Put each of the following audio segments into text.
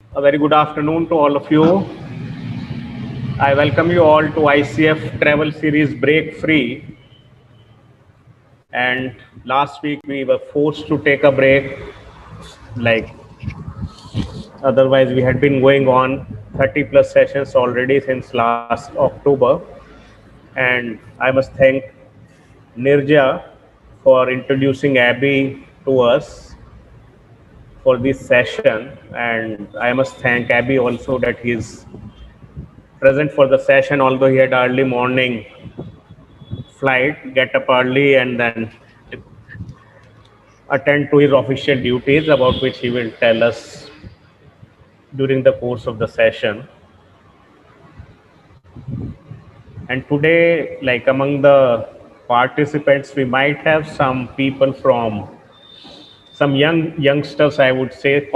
A very good afternoon to all of you. I welcome you all to ICF Travel Series Break Free. And last week we were forced to take a break, like otherwise we had been going on 30 plus sessions already since last October. And I must thank Nirja for introducing Abby to us for this session. And I must thank Abby also that he's present for the session, although he had early morning flight, get up early, and then attend to his official duties, about which he will tell us during the course of the session. And today, like among the participants, we might have some people from some youngsters, I would say,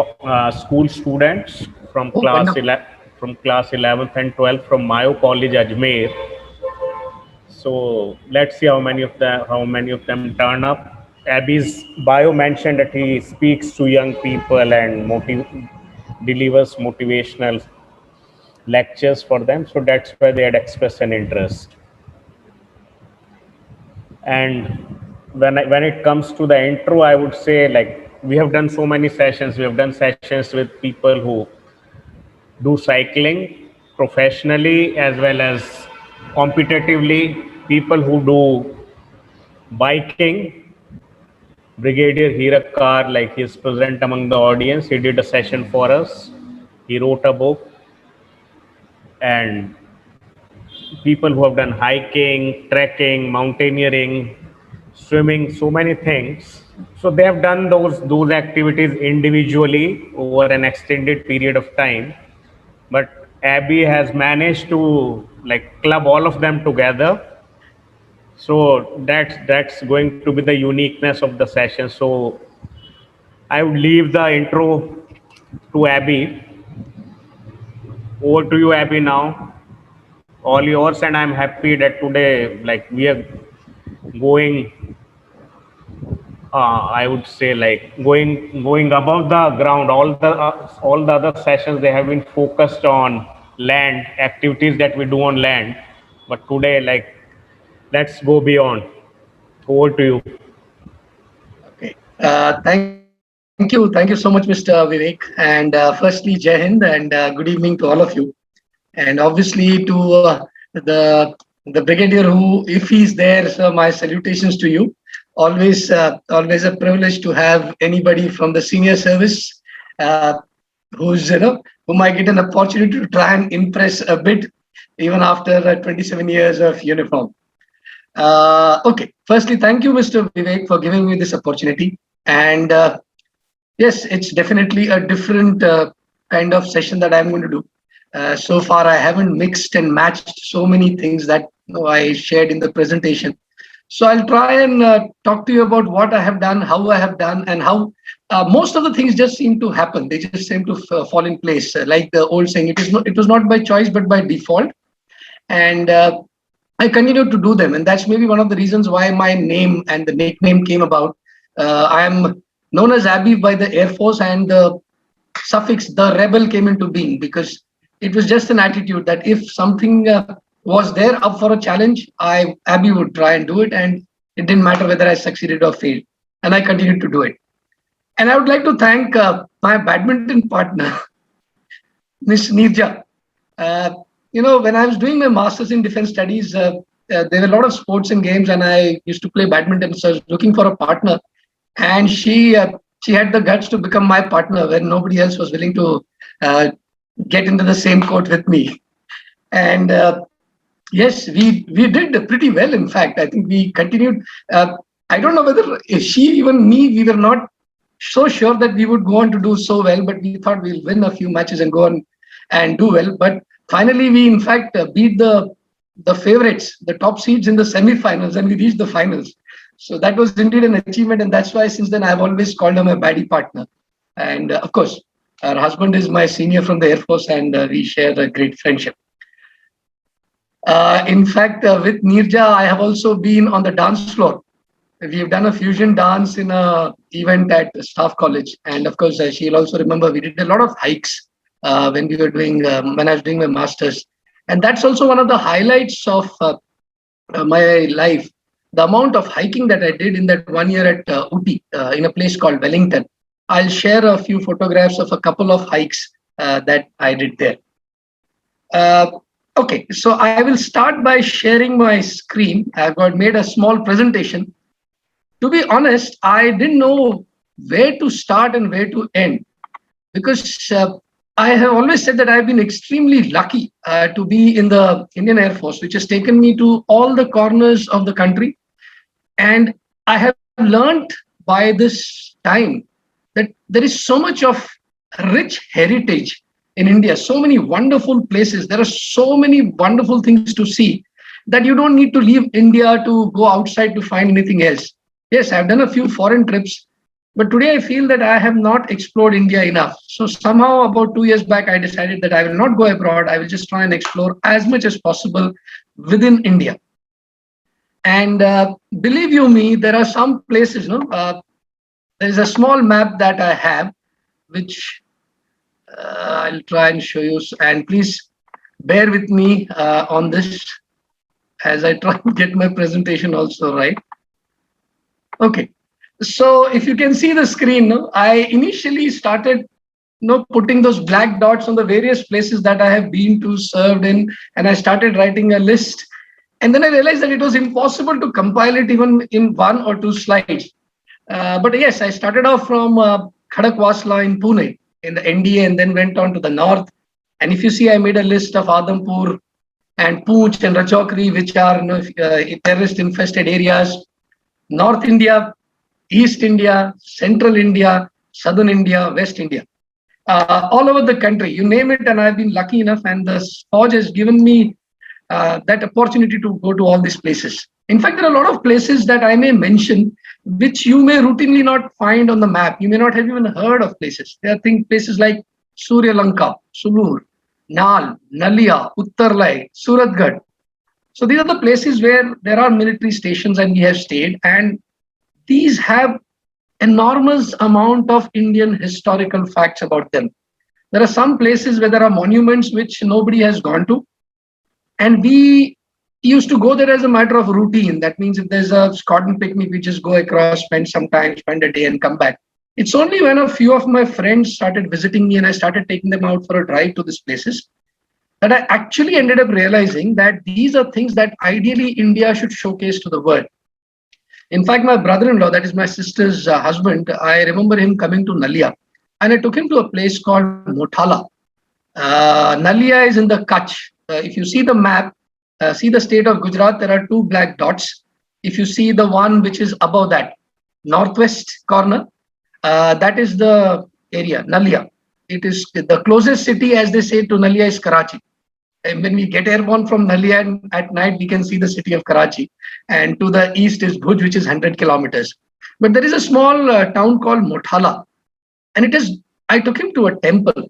school students from Oh, wonderful. class 11th and 12th from Mayo College, Ajmer. So let's see how many of them turn up. Abby's bio mentioned that he speaks to young people and delivers motivational lectures for them. So that's why they had expressed an interest. And when it comes to the intro, I would say, like, we have done so many sessions. We have done sessions with people who do cycling professionally as well as competitively, people who do biking. Brigadier Hirakar, like, he's present among the audience. He did a session for us. He wrote a book. And people who have done hiking, trekking, mountaineering, swimming, so many things. So they have done those activities individually over an extended period of time. But Abby has managed to, like, club all of them together. So that's going to be the uniqueness of the session. So I would leave the intro to Abby. Over to you, Abby, now. All yours, and I'm happy that today, like, we are going, I would say, like, going above the ground. All the other sessions, they have been focused on land activities that we do on land, but today, like, let's go beyond. Over to you. Okay. Thank you. Thank you so much, Mr. Vivek. And firstly, Jai Hind, and good evening to all of you. And obviously to the the brigadier who, if he's there, so my salutations to you. Always a privilege to have anybody from the senior service, uh, who's whom I get an opportunity to try and impress a bit, even after 27 years of uniform. Okay. Firstly, thank you, Mr. Vivek, for giving me this opportunity. And yes, it's definitely a different kind of session that I'm going to do. So far, I haven't mixed and matched so many things that I shared in the presentation. So I'll try and talk to you about what I have done, how I have done, and how most of the things just seem to happen. They just seem to fall in place. Like the old saying, it was not by choice but by default. And I continue to do them, and that's maybe one of the reasons why my name and the nickname came about. I am known as Abby by the Air Force, and the suffix "the rebel" came into being because it was just an attitude that if something was there up for a challenge, Abby would try and do it, and it didn't matter whether I succeeded or failed, and I continued to do it. And I would like to thank my badminton partner, Miss Nirja. Uh, when I was doing my master's in defense studies, there were a lot of sports and games, and I used to play badminton. So I was looking for a partner, and she had the guts to become my partner when nobody else was willing to uh, get into the same court with me. And yes, we did pretty well. In fact, I think we continued. I don't know whether she, even me, we were not so sure that we would go on to do so well, but we thought we'll win a few matches and go on and do well. But finally, we in fact beat the favorites, the top seeds in the semi-finals, and we reached the finals. So that was indeed an achievement, and that's why since then I've always called her my baddie partner. And of course, her husband is my senior from the Air Force, and we share a great friendship. In fact, with Nirja, I have also been on the dance floor. We have done a fusion dance in a event at Staff College, and of course, she'll also remember we did a lot of hikes. when we were doing when I was doing my masters, and that's also one of the highlights of my life. The amount of hiking that I did in that 1 year at Uti, in a place called Wellington. I'll share a few photographs of a couple of hikes that I did there. Uh, okay, so I will start by sharing my screen. I've got made a small presentation. To be honest, I didn't know where to start and where to end, because I have always said that I've been extremely lucky to be in the Indian Air Force, which has taken me to all the corners of the country. And I have learned by this time that there is so much of rich heritage in India, so many wonderful places. There are so many wonderful things to see that you don't need to leave India to go outside to find anything else. Yes, I've done a few foreign trips, but today I feel that I have not explored India enough. So somehow about 2 years back, I decided that I will not go abroad. I will just try and explore as much as possible within India. And believe you me, there are some places, no, there is a small map that I have, which I'll try and show you. And please bear with me on this as I try to get my presentation also right. Okay. So if you can see the screen, no, I initially started putting those black dots on the various places that I have been to, served in, and I started writing a list. And then I realized that it was impossible to compile it even in 1 or 2 slides. But yes, I started off from Khadakwasla in Pune in the NDA, and then went on to the north. And if you see, I made a list of Adampur and Pooch and Rachokri, which are terrorist infested areas. North India, East India, Central India, Southern India, West India. All over the country, you name it, and I've been lucky enough, and the Forge has given me that opportunity to go to all these places. In fact, there are a lot of places that I may mention which you may routinely not find on the map. You may not have even heard of places. There are places like Surya Lanka, Sulur, Nal, Nalia, Uttarlai, Suratgarh. So these are the places where there are military stations and we have stayed, and these have enormous amount of Indian historical facts about them. There are some places where there are monuments which nobody has gone to, and we used to go there as a matter of routine. That means if there's a Scotland picnic, we just go across, spend some time, spend a day and come back. It's only when a few of my friends started visiting me and I started taking them out for a drive to these places that I actually ended up realizing that these are things that ideally India should showcase to the world. In fact, my brother-in-law, that is my sister's husband, I remember him coming to Nalia, and I took him to a place called Mothala. Nalia is in the Kutch. If you see the map, see the state of Gujarat, there are 2 black dots. If you see the one which is above that, northwest corner, that is the area, Nalia. It is the closest city, as they say, to Nalia is Karachi. And when we get airborne from Nalia at night, we can see the city of Karachi. And to the east is Bhuj, which is 100 kilometers. But there is a small town called Mothala. And I took him to a temple.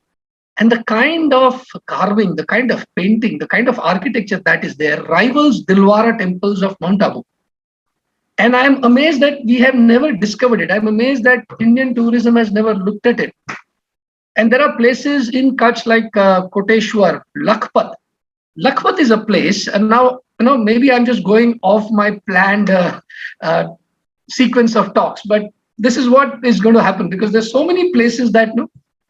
And the kind of carving, the kind of painting, the kind of architecture that is there rivals Dilwara temples of Mount Abu. And I'm amazed that we have never discovered it. I'm amazed that Indian tourism has never looked at it. And there are places in Kutch like Koteshwar, Lakhpat. Lakhpat is a place, and now maybe I'm just going off my planned sequence of talks, but this is what is going to happen because there's so many places that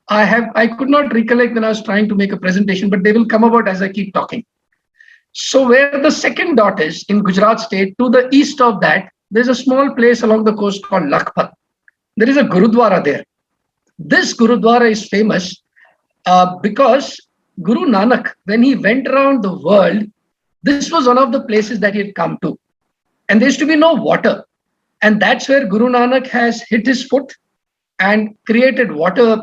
I could not recollect when I was trying to make a presentation, but they will come about as I keep talking. So where the second dot is in Gujarat state, to the east of that, there's a small place along the coast called Lakhpat. There is a Gurudwara there. This Gurudwara is famous because Guru Nanak, when he went around the world, this was one of the places that he had come to. And there used to be no water. And that's where Guru Nanak has hit his foot and created water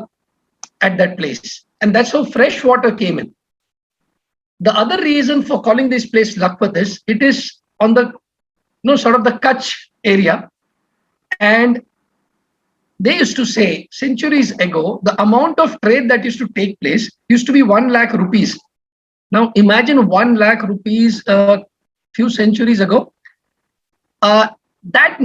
at that place. And that's how fresh water came in. The other reason for calling this place Lakhpat is it is on the sort of the Kutch area. And they used to say centuries ago, the amount of trade that used to take place used to be 1 lakh rupees. Now imagine 1 lakh rupees a few centuries ago. That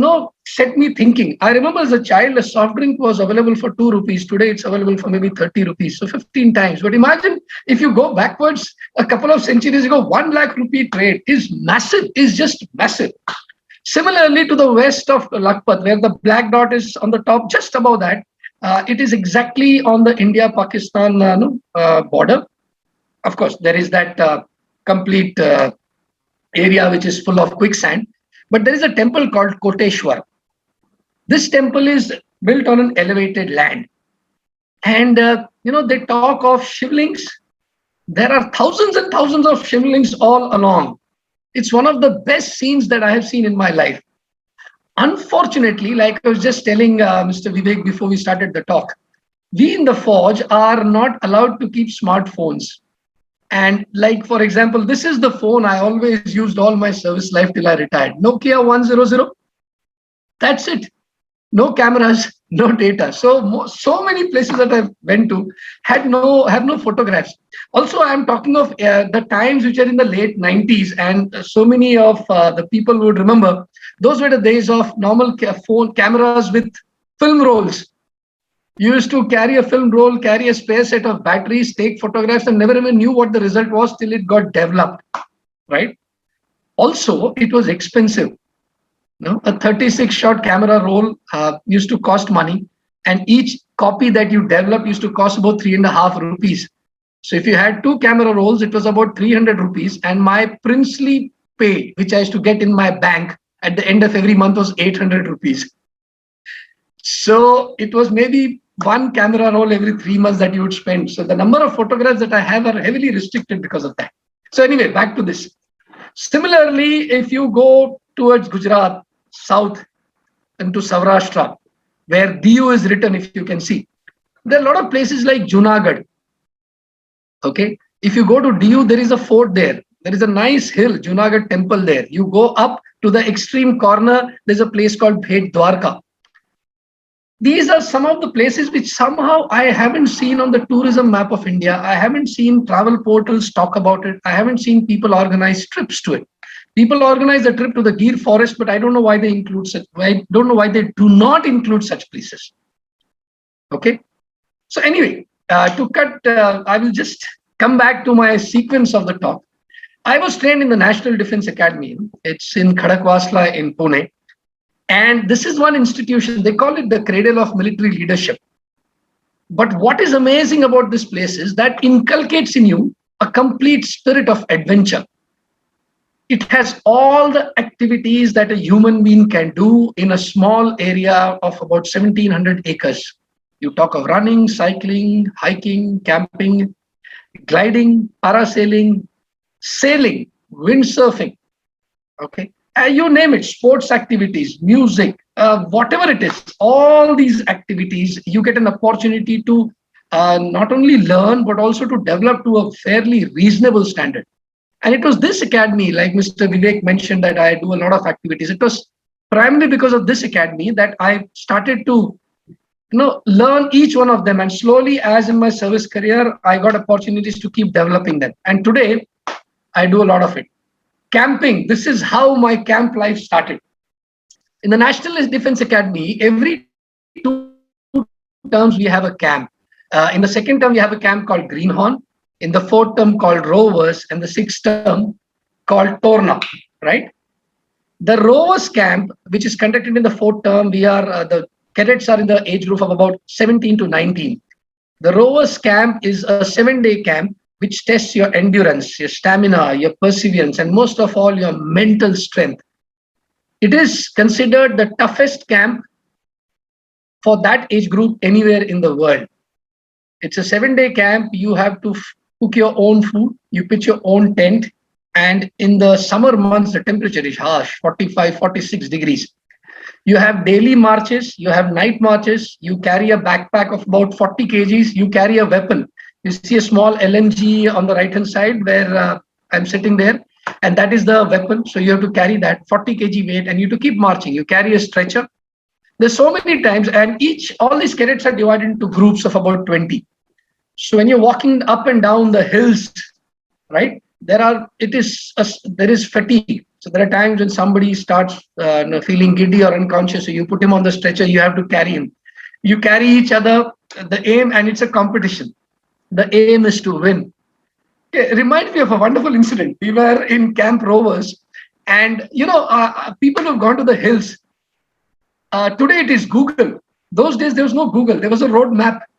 set me thinking. I remember as a child, a soft drink was available for 2 rupees. Today, it's available for maybe 30 rupees. So 15 times. But imagine if you go backwards a couple of centuries ago, 1 lakh rupee trade is massive, is just massive. Similarly, to the west of Lakhpat, where the black dot is on the top, just above that, it is exactly on the India-Pakistan border. Of course, there is that complete area which is full of quicksand. But there is a temple called Koteshwar. This temple is built on an elevated land. And, they talk of shivlings. There are thousands and thousands of shivlings all along. It's one of the best scenes that I have seen in my life. Unfortunately, like I was just telling Mr. Vivek before we started the talk, we in the Forge are not allowed to keep smartphones. And like, for example, this is the phone I always used all my service life till I retired. Nokia 100. That's it. No cameras, no data. So many places that I went to have no photographs. Also, I'm talking of the times which are in the late 90s, and so many of the people would remember those were the days of normal phone cameras with film rolls. You used to carry a film roll, carry a spare set of batteries, take photographs, and never even knew what the result was till it got developed, right? Also, it was expensive. A 36-shot camera roll used to cost money, and each copy that you develop used to cost about 3.5 rupees. So if you had 2 camera rolls, it was about 300 rupees, and my princely pay, which I used to get in my bank at the end of every month, was 800 rupees. So it was maybe 1 camera roll every 3 months that you would spend. So the number of photographs that I have are heavily restricted because of that. So anyway, back to this. Similarly, if you go towards Gujarat, south into Saurashtra, where Diu is written, if you can see, there are a lot of places like Junagadh. Okay, if you go to Diu, there is a fort there. There is a nice hill, Junagadh temple there. You go up to the extreme corner, there's a place called Bhet Dwarka. These are some of the places which somehow I haven't seen on the tourism map of India. I haven't seen travel portals talk about it. I haven't seen people organize trips to it. People organize a trip to the Gir forest, but I don't know why they include such. I don't know why they do not include such places. Okay. So anyway, to cut, I will just come back to my sequence of the talk. I was trained in the National Defense Academy. It's in Khadakwasla in Pune. And this is one institution, they call it the cradle of military leadership. But what is amazing about this place is that inculcates in you a complete spirit of adventure. It has all the activities that a human being can do in a small area of about 1,700 acres. You talk of running, cycling, hiking, camping, gliding, parasailing, sailing, windsurfing, okay? You name it, sports activities, music, whatever it is, all these activities, you get an opportunity to not only learn, but also to develop to a fairly reasonable standard. And it was this academy, like Mr. Vivek mentioned, that I do a lot of activities. It was primarily because of this academy that I started to learn each one of them. And slowly, as in my service career, I got opportunities to keep developing them. And today, I do a lot of it. Camping, this is how my camp life started. In the National Defense Academy, every 2 terms we have a camp. In the second term, we have a camp called Greenhorn. In the 4th term called Rovers, and the 6th term called Torna, right? The Rovers camp, which is conducted in the 4th term, we are the cadets are in the age group of about 17 to 19. The Rovers camp is a 7-day camp which tests your endurance, your stamina, your perseverance, and most of all, your mental strength. It is considered the toughest camp for that age group anywhere in the world. It's a 7-day camp. You have to cook your own food, you pitch your own tent, and in the summer months, the temperature is harsh, 45, 46 degrees. You have daily marches, you have night marches, you carry a backpack of about 40 kgs, you carry a weapon. You see a small LMG on the right-hand side where I'm sitting there, and that is the weapon. So you have to carry that 40 kg weight, and you have to keep marching. You carry a stretcher. There's so many times, and all these cadets are divided into groups of about 20. So when you're walking up and down the hills, right, there is fatigue. So there are times when somebody starts feeling giddy or unconscious, so you put him on the stretcher, you have to carry him. You carry each other, the aim, and it's a competition. The aim is to win. It reminds me of a wonderful incident. We were in Camp Rovers, and people who've gone to the hills. Today it is Google. Those days there was no Google. There was a road map,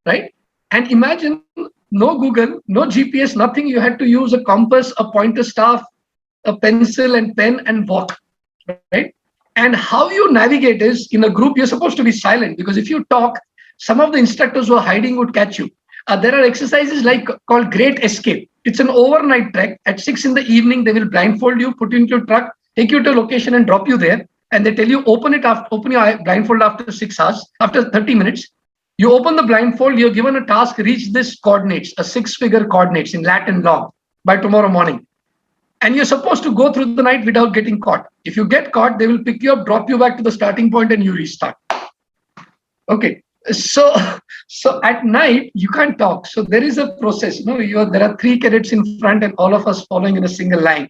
right? And imagine no Google, no GPS, nothing. You had to use a compass, a pointer staff, a pencil and pen, and walk, right? And how you navigate is in a group. You're supposed to be silent because if you talk, some of the instructors who are hiding would catch you. There are exercises like called Great Escape. It's an overnight trek. At 6 in the evening, they will blindfold you, put you into a truck, take you to a location, and drop you there. And they tell you open your blindfold after 6 hours, after 30 minutes. You open the blindfold. You're given a task: reach this coordinates, a 6-figure coordinates in Latin long by tomorrow morning. And you're supposed to go through the night without getting caught. If you get caught, they will pick you up, drop you back to the starting point, and you restart. Okay. So at night you can't talk. So there is a process. There are 3 cadets in front and all of us following in a single line.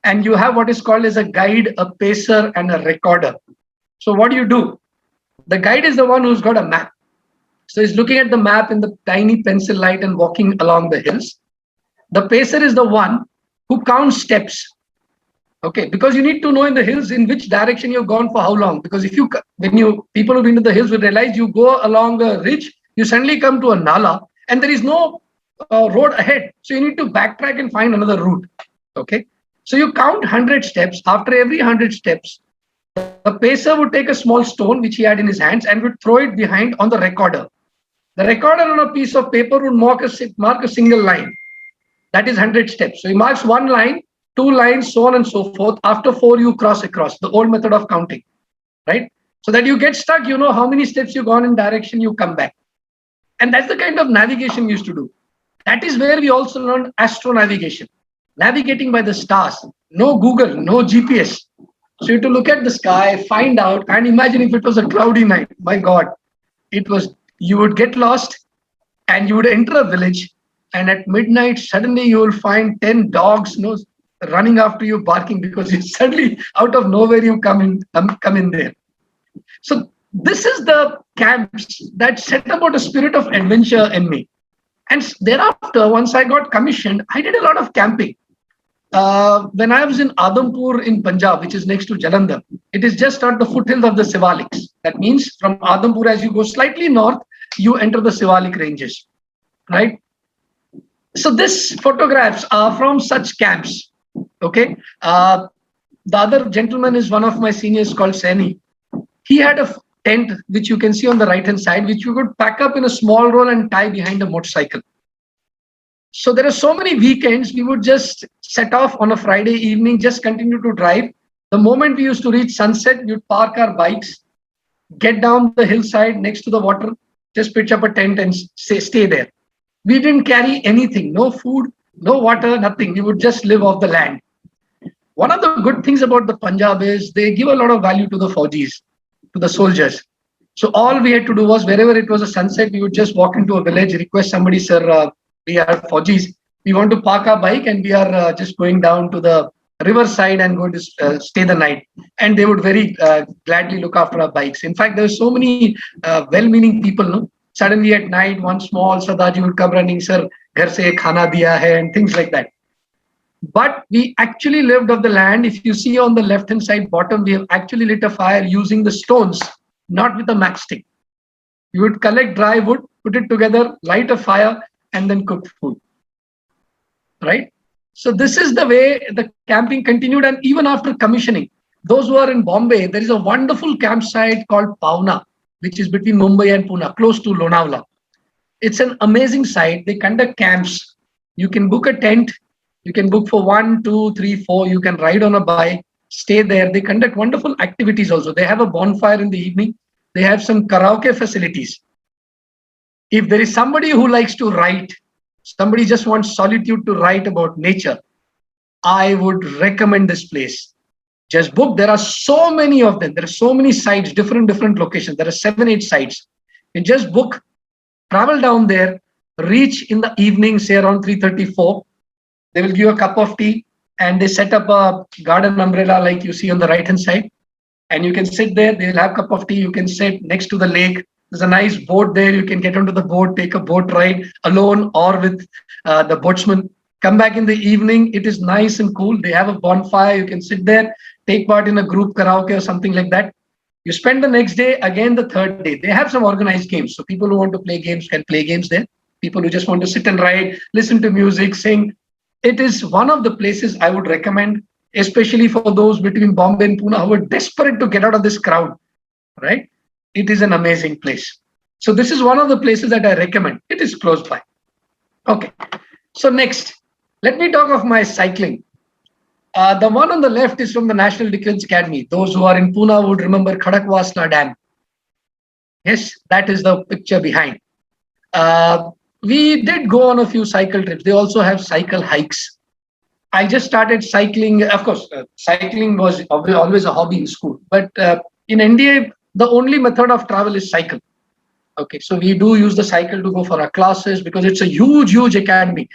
And you have what is called as a guide, a pacer, and a recorder. So what do? The guide is the one who's got a map. So he's looking at the map in the tiny pencil light and walking along the hills. The pacer is the one who counts steps. Okay, because you need to know in the hills in which direction you've gone for how long. Because people who've been to the hills will realize you go along a ridge, you suddenly come to a nala, and there is no road ahead. So you need to backtrack and find another route. Okay, so you count 100 steps. After every 100 steps, the pacer would take a small stone which he had in his hands and would throw it behind on the recorder. The recorder on a piece of paper would mark a single line. That is 100 steps. So he marks 1 line, 2 lines, so on and so forth. After 4, you cross across, the old method of counting, right? So that you get stuck, you know how many steps you've gone in direction, you come back. And that's the kind of navigation we used to do. That is where we also learned astronavigation, navigating by the stars. No Google, no GPS. So you have to look at the sky, find out, and imagine if it was a cloudy night. My God, you would get lost and you would enter a village. And at midnight, suddenly you will find 10 dogs running after you, barking, because you suddenly, out of nowhere, you come in there. So this is the camps that set about a spirit of adventure in me. And thereafter, once I got commissioned, I did a lot of camping. When I was in Adampur in Punjab, which is next to Jalandhar, it is just at the foothills of the Sivaliks. That means from Adampur, as you go slightly north, you enter the Sivalik ranges, right? So these photographs are from such camps. Okay. The other gentleman is one of my seniors called Seni. He had a tent, which you can see on the right-hand side, which you could pack up in a small roll and tie behind a motorcycle. So there are so many weekends, we would just set off on a Friday evening, just continue to drive. The moment we used to reach sunset, we'd park our bikes, get down the hillside next to the water, just pitch up a tent and stay there. We didn't carry anything, no food, no water, nothing. We would just live off the land. One of the good things about the Punjab is they give a lot of value to the Faujis, to the soldiers. So all we had to do was, wherever it was a sunset, we would just walk into a village, request somebody, sir, we are Faujis. We want to park our bike and we are just going down to the riverside and going to stay the night. And they would very gladly look after our bikes. In fact, there are so many well-meaning people, no? Suddenly at night, one small Sardaji would come running, sir, ghar se khana diya hai, and things like that. But we actually lived off the land. If you see on the left-hand side bottom, we have actually lit a fire using the stones, not with a matchstick. You would collect dry wood, put it together, light a fire, and then cook food, right? So this is the way the camping continued. And even after commissioning, those who are in Bombay, there is a wonderful campsite called Pauna, which is between Mumbai and Pune, close to Lonavala. It's an amazing site. They conduct camps. You can book a tent. You can book for 1, 2, 3, 4. You can ride on a bike, stay there. They conduct wonderful activities also. They have a bonfire in the evening. They have some karaoke facilities. If there is somebody who likes to write, somebody just wants solitude to write about nature, I would recommend this place. Just book. There are so many of them. There are so many sites, different locations. There are 7, 8 sites. You just book, travel down there, reach in the evening, say around 3:34. They will give you a cup of tea. and they set up a garden umbrella like you see on the right hand side, and you can sit there. They'll have a cup of tea. You can sit next to the lake. There's a nice boat there. You can get onto the boat, take a boat ride alone or with the boatsman. Come back in the evening. It is nice and cool. They have a bonfire. You can sit there, take part in a group karaoke or something like that. You spend the next day, again the third day. They have some organized games. So people who want to play games can play games there. People who just want to sit and ride, listen to music, sing. It is one of the places I would recommend, especially for those between Bombay and Pune who are desperate to get out of this crowd, right? It is an amazing place. So this is one of the places that I recommend. It is close by. Okay. So next, let me talk of my cycling. The one on the left is from the National Defence Academy. Those who are in Pune would remember Khadakwasla Dam. Yes, that is the picture behind. We did go on a few cycle trips. They also have cycle hikes. I just started cycling. Of course, cycling was always a hobby in school. But in India, the only method of travel is cycle. Okay, so we do use the cycle to go for our classes because it's a huge, huge academy.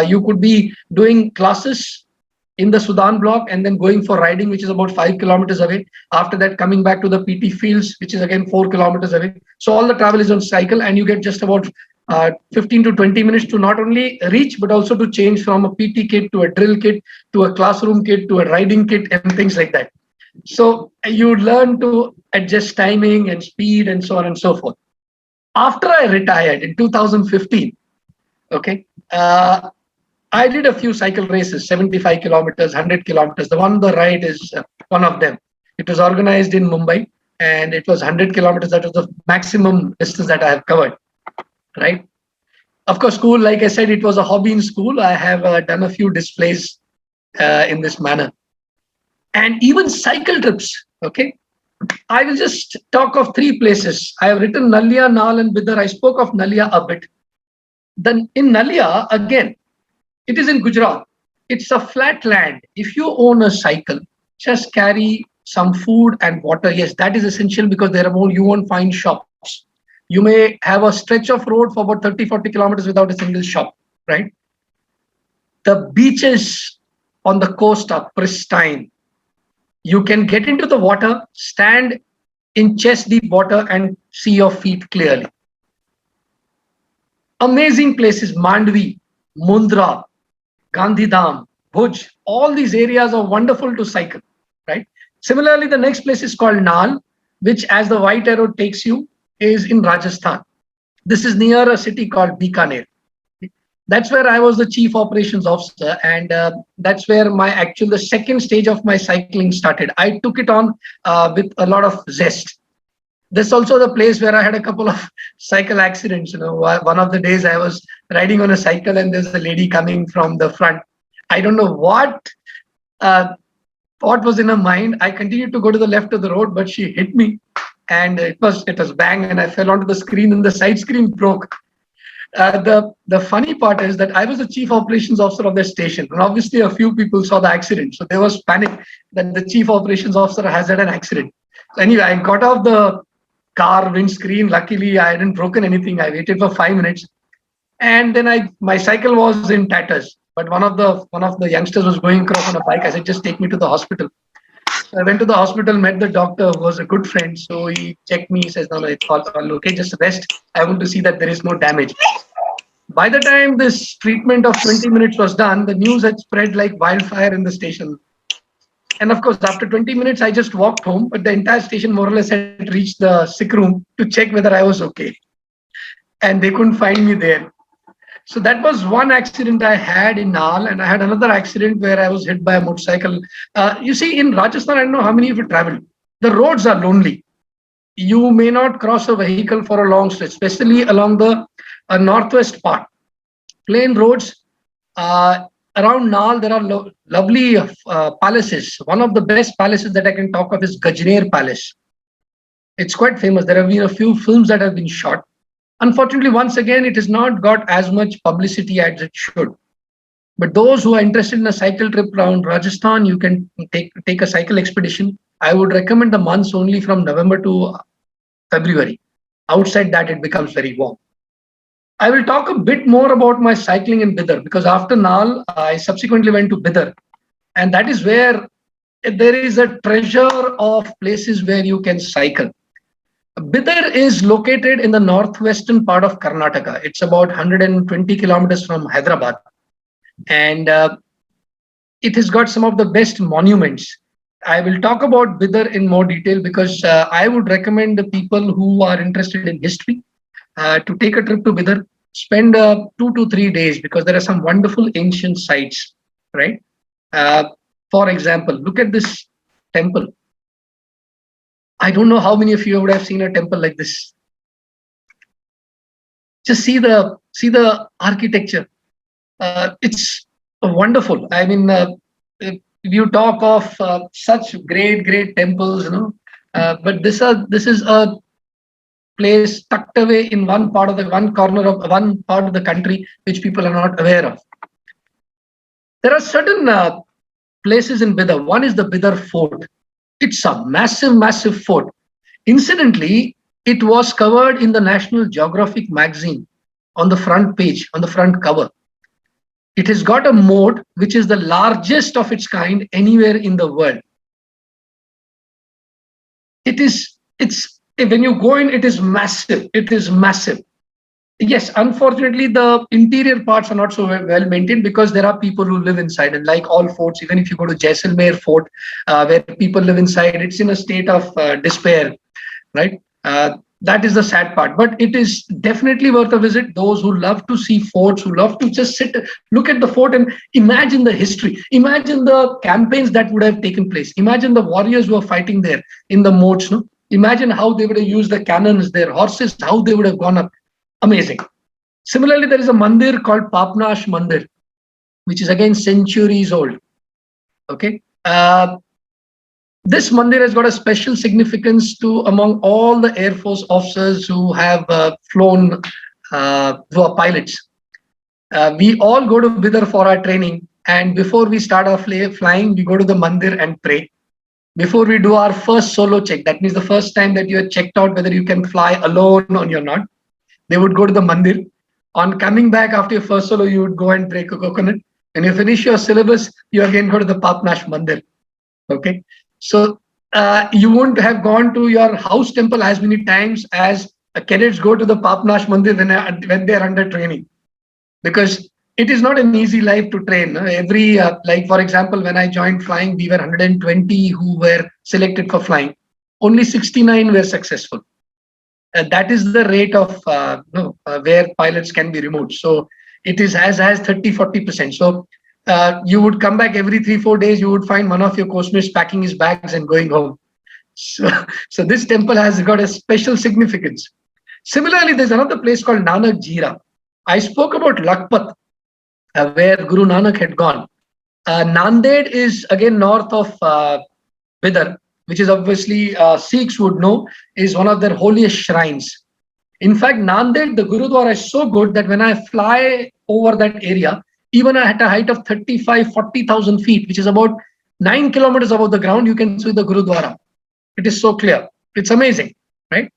You could be doing classes in the Sudan block and then going for riding, which is about 5 kilometers away. After that, coming back to the PT fields, which is again 4 kilometers away. So all the travel is on cycle, and you get just about 15 to 20 minutes to not only reach, but also to change from a PT kit to a drill kit to a classroom kit to a riding kit and things like that. So you learn to adjust timing and speed and so on and so forth. After I retired in 2015, okay, I did a few cycle races, 75 kilometers, 100 kilometers. The one on the right is one of them. It was organized in Mumbai, and it was 100 kilometers. That was the maximum distance that I have covered, right? Of course, school, like I said, it was a hobby in school. I have done a few displays in this manner. And even cycle trips, okay? I will just talk of 3 places. I have written Nalia, Nal, and Bidar. I spoke of Nalia a bit. Then in Nalia, again, it is in Gujarat. It's a flat land. If you own a cycle, just carry some food and water. Yes, that is essential because there are more, you won't find shops. You may have a stretch of road for about 30, 40 kilometers without a single shop, right? The beaches on the coast are pristine. You can get into the water, stand in chest deep water and see your feet clearly. Amazing places, Mandvi, Mundra, Gandhidham, Bhuj, all these areas are wonderful to cycle, right? Similarly, the next place is called Nal, which as the white arrow takes you is in Rajasthan. This is near a city called Bikaner. That's where I was the chief operations officer, and that's where the second stage of my cycling started. I took it on with a lot of zest. This is also the place where I had a couple of cycle accidents. You know, one of the days I was riding on a cycle and there's a lady coming from the front. I don't know what was in her mind. I continued to go to the left of the road, but she hit me, and it was bang, and I fell onto the screen, and the side screen broke. The funny part is that I was the chief operations officer of the station, and obviously a few people saw the accident, so there was panic that the chief operations officer has had an accident. So anyway, I got off the car windscreen. Luckily, I hadn't broken anything. I waited for 5 minutes, and then my cycle was in tatters. But one of the youngsters was going across on a bike. I said, "Just take me to the hospital." So I went to the hospital, met the doctor, who was a good friend. So he checked me. He says, "No, it's all okay. Just rest. I want to see that there is no damage." By the time this treatment of 20 minutes was done, the news had spread like wildfire in the station. And of course, after 20 minutes, I just walked home, but the entire station more or less had reached the sick room to check whether I was okay. And they couldn't find me there. So that was one accident I had in Nal, and I had another accident where I was hit by a motorcycle. You see, in Rajasthan, I don't know how many of you travel. The roads are lonely. You may not cross a vehicle for a long stretch, especially along the northwest part. Plain roads. Around Nal, there are lovely palaces. One of the best palaces that I can talk of is Gajner Palace. It's quite famous. There have been a few films that have been shot. Unfortunately, once again, it has not got as much publicity as it should. But those who are interested in a cycle trip around Rajasthan, you can take a cycle expedition. I would recommend the months only from November to February. Outside that, it becomes very warm. I will talk a bit more about my cycling in Bidar, because after Nal, I subsequently went to Bidar. And that is where there is a treasure of places where you can cycle. Bidar is located in the northwestern part of Karnataka. It's about 120 kilometers from Hyderabad. And it has got some of the best monuments. I will talk about Bidar in more detail because I would recommend the people who are interested in history to take a trip to Bidar, spend 2 to 3 days because there are some wonderful ancient sites, right? Uh, for example, look at this temple. I don't know how many of you would have seen a temple like this. Just see the architecture. It's wonderful. I mean, if you talk of such great temples, but this is a place tucked away in one corner of one part of the country which people are not aware of. There are certain places in Bidar. One is the Bidar Fort. It's a massive fort. Incidentally, it was covered in the National Geographic magazine on the front page, on the front cover. It has got a moat which is the largest of its kind anywhere in the world. It's when you go in, it is massive. It is massive. Yes, unfortunately, the interior parts are not so well maintained because there are people who live inside. And like all forts, even if you go to Jaisalmer Fort, where people live inside, it's in a state of despair, right? That is the sad part. But it is definitely worth a visit. Those who love to see forts, who love to just sit, look at the fort and imagine the history. Imagine the campaigns that would have taken place. Imagine the warriors who are fighting there in the moats. No? Imagine how they would have used the cannons, their horses, how they would have gone up. Amazing. Similarly, there is a mandir called Papnash Mandir, which is again centuries old. Okay. This mandir has got a special significance to among all the Air Force officers who have flown, who are pilots. We all go to Bidar for our training, and before we start our flying, we go to the mandir and pray. Before we do our first solo check, that means the first time that you are checked out whether you can fly alone or you're not, they would go to the mandir. On coming back after your first solo, you would go and break a coconut. When you finish your syllabus, you again go to the Papnash Mandir. Okay. So you won't have gone to your house temple as many times as cadets go to the Papnash Mandir when they're under training. Because it is not an easy life to train. Every, like for example, when I joined flying, we were 120 who were selected for flying. Only 69 were successful. That is the rate of where pilots can be removed. So it is as 30-40%. So you would come back every 3-4 days, you would find one of your course packing his bags and going home. So this temple has got a special significance. Similarly, there's another place called Nanak Jhira. I spoke about Lakhpat, where Guru Nanak had gone. Nanded is again north of Bidar, which is obviously Sikhs would know, is one of their holiest shrines. In fact, Nanded, the Gurudwara is so good that when I fly over that area, even at a height of 35-40,000 feet, which is about 9 kilometers above the ground, you can see the Gurudwara. It is so clear. It's amazing, right?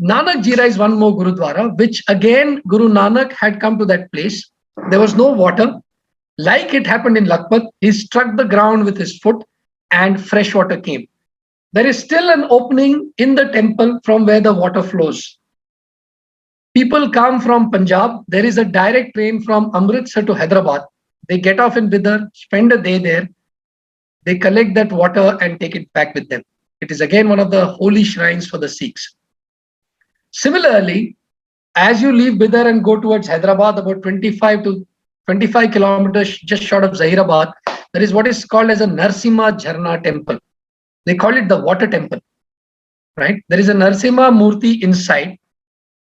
Nanak Jhira is one more Gurudwara, which again, Guru Nanak had come to that place. There was no water. Like it happened in Lakhpat, he struck the ground with his foot and fresh water came. There is still an opening in the temple from where the water flows. People come from Punjab. There is a direct train from Amritsar to Hyderabad. They get off in Bidar, spend a day there. They collect that water and take it back with them. It is again one of the holy shrines for the Sikhs. Similarly, as you leave Bidar and go towards Hyderabad, about 25 kilometers just short of Zahirabad, there is what is called as a Narsimha Jharna temple. They call it the water temple, right? There is a Narsimha Murti inside.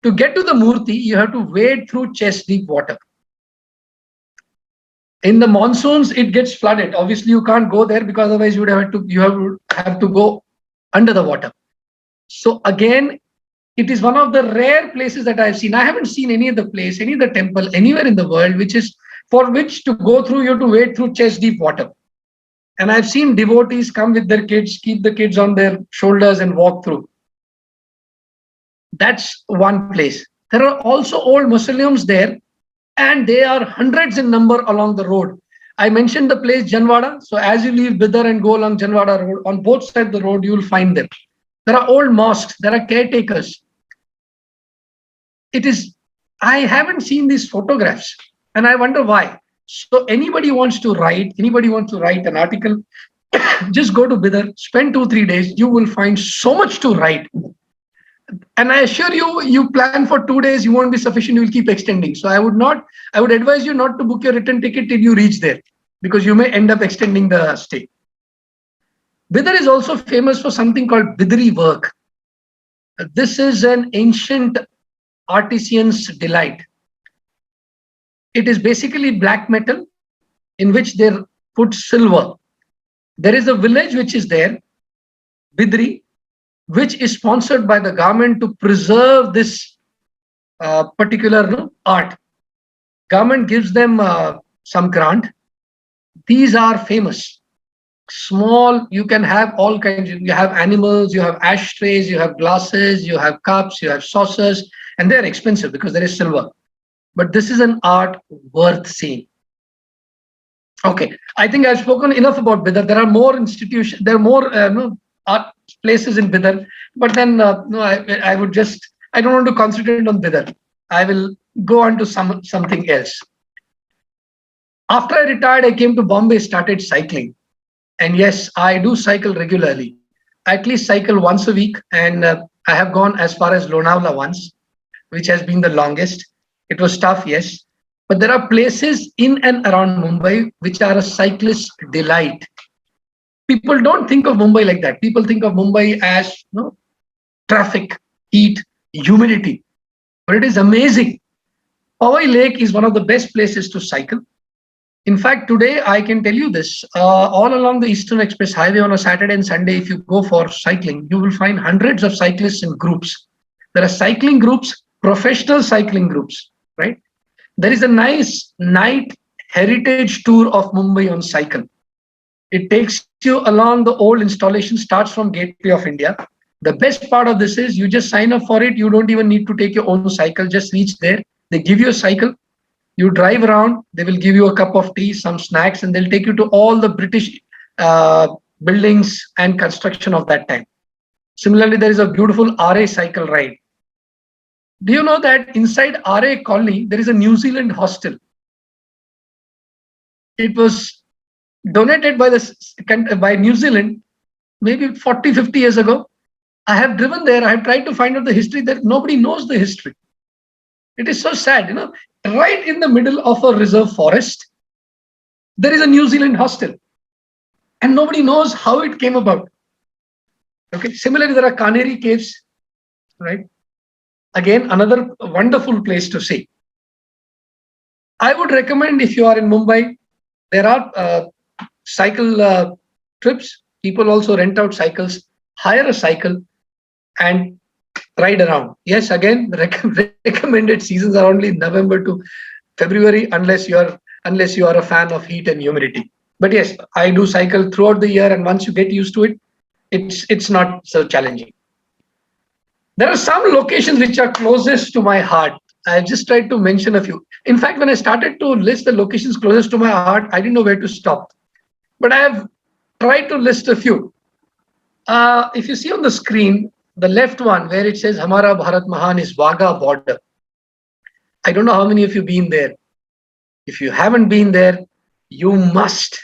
To get to the Murti, you have to wade through chest deep water. In the monsoons, it gets flooded. Obviously, you can't go there because otherwise you would have to go under the water. So again, it is one of the rare places that I've seen. I haven't seen any of the temple anywhere in the world, which is for which to go through, you have to wade through chest deep water. And I've seen devotees come with their kids, keep the kids on their shoulders and walk through. That's one place. There are also old mausoleums there, and they are hundreds in number along the road. I mentioned the place Janwada. So as you leave Bidar and go along Janwada Road, on both sides of the road, you will find them. There are old mosques, there are caretakers. It is, I haven't seen these photographs and I wonder why. So anybody wants to write an article, just go to Bidar, spend 2-3 days, you will find so much to write. And I assure you, you plan for 2 days, you won't be sufficient, you will keep extending. So I would advise you not to book your return ticket till you reach there, because you may end up extending the stay. Bidar is also famous for something called Bidri work. This is an ancient artisan's delight. It is basically black metal in which they put silver. There is a village which is there, Bidri, which is sponsored by the government to preserve this particular art. Government gives them some grant. These are famous. Small, you can have all kinds. You have animals, you have ashtrays, you have glasses, you have cups, you have saucers, and they're expensive because there is silver. But this is an art worth seeing. Okay, I think I've spoken enough about Bidar. There are more institutions, there are more art places in Bidar, but then no, I would just, I don't want to concentrate on Bidar. I will go on to something else. After I retired, I came to Bombay, started cycling. And yes, I do cycle regularly. I at least cycle once a week, and I have gone as far as Lonavala once, which has been the longest. It was tough, yes. But there are places in and around Mumbai which are a cyclist delight. People don't think of Mumbai like that. People think of Mumbai as traffic, heat, humidity. But it is amazing. Powai Lake is one of the best places to cycle. In fact, today I can tell you this, all along the Eastern Express Highway on a Saturday and Sunday, if you go for cycling, you will find hundreds of cyclists in groups. There are cycling groups, professional cycling groups, right? There is a nice night heritage tour of Mumbai on cycle. It takes you along the old installation, starts from Gateway of India. The best part of this is you just sign up for it. You don't even need to take your own cycle, just reach there. They give you a cycle. You drive around, they will give you a cup of tea, some snacks, and they'll take you to all the British buildings and construction of that time. Similarly, there is a beautiful RA cycle ride. Do you know that inside RA colony, there is a New Zealand hostel? It was donated by New Zealand maybe 40, 50 years ago. I have driven there. I have tried to find out the history that nobody knows the history. It is so sad, right in the middle of a reserve forest, there is a New Zealand hostel and nobody knows how it came about. Okay. Similarly, there are Kaneri caves, right? Again, another wonderful place to see. I would recommend, if you are in Mumbai, there are cycle trips. People also rent out cycles, hire a cycle and ride around. Yes, again, recommended seasons are only November to February, unless you are a fan of heat and humidity. But yes, I do cycle throughout the year, and once you get used to it, it's not so challenging. There are some locations which are closest to my heart. I just tried to mention a few. In fact, when I started to list the locations closest to my heart, I didn't know where to stop. But I have tried to list a few. If you see on the screen, the left one where it says Hamara Bharat Mahan is Wagah border. I don't know how many of you been there. If you haven't been there, you must.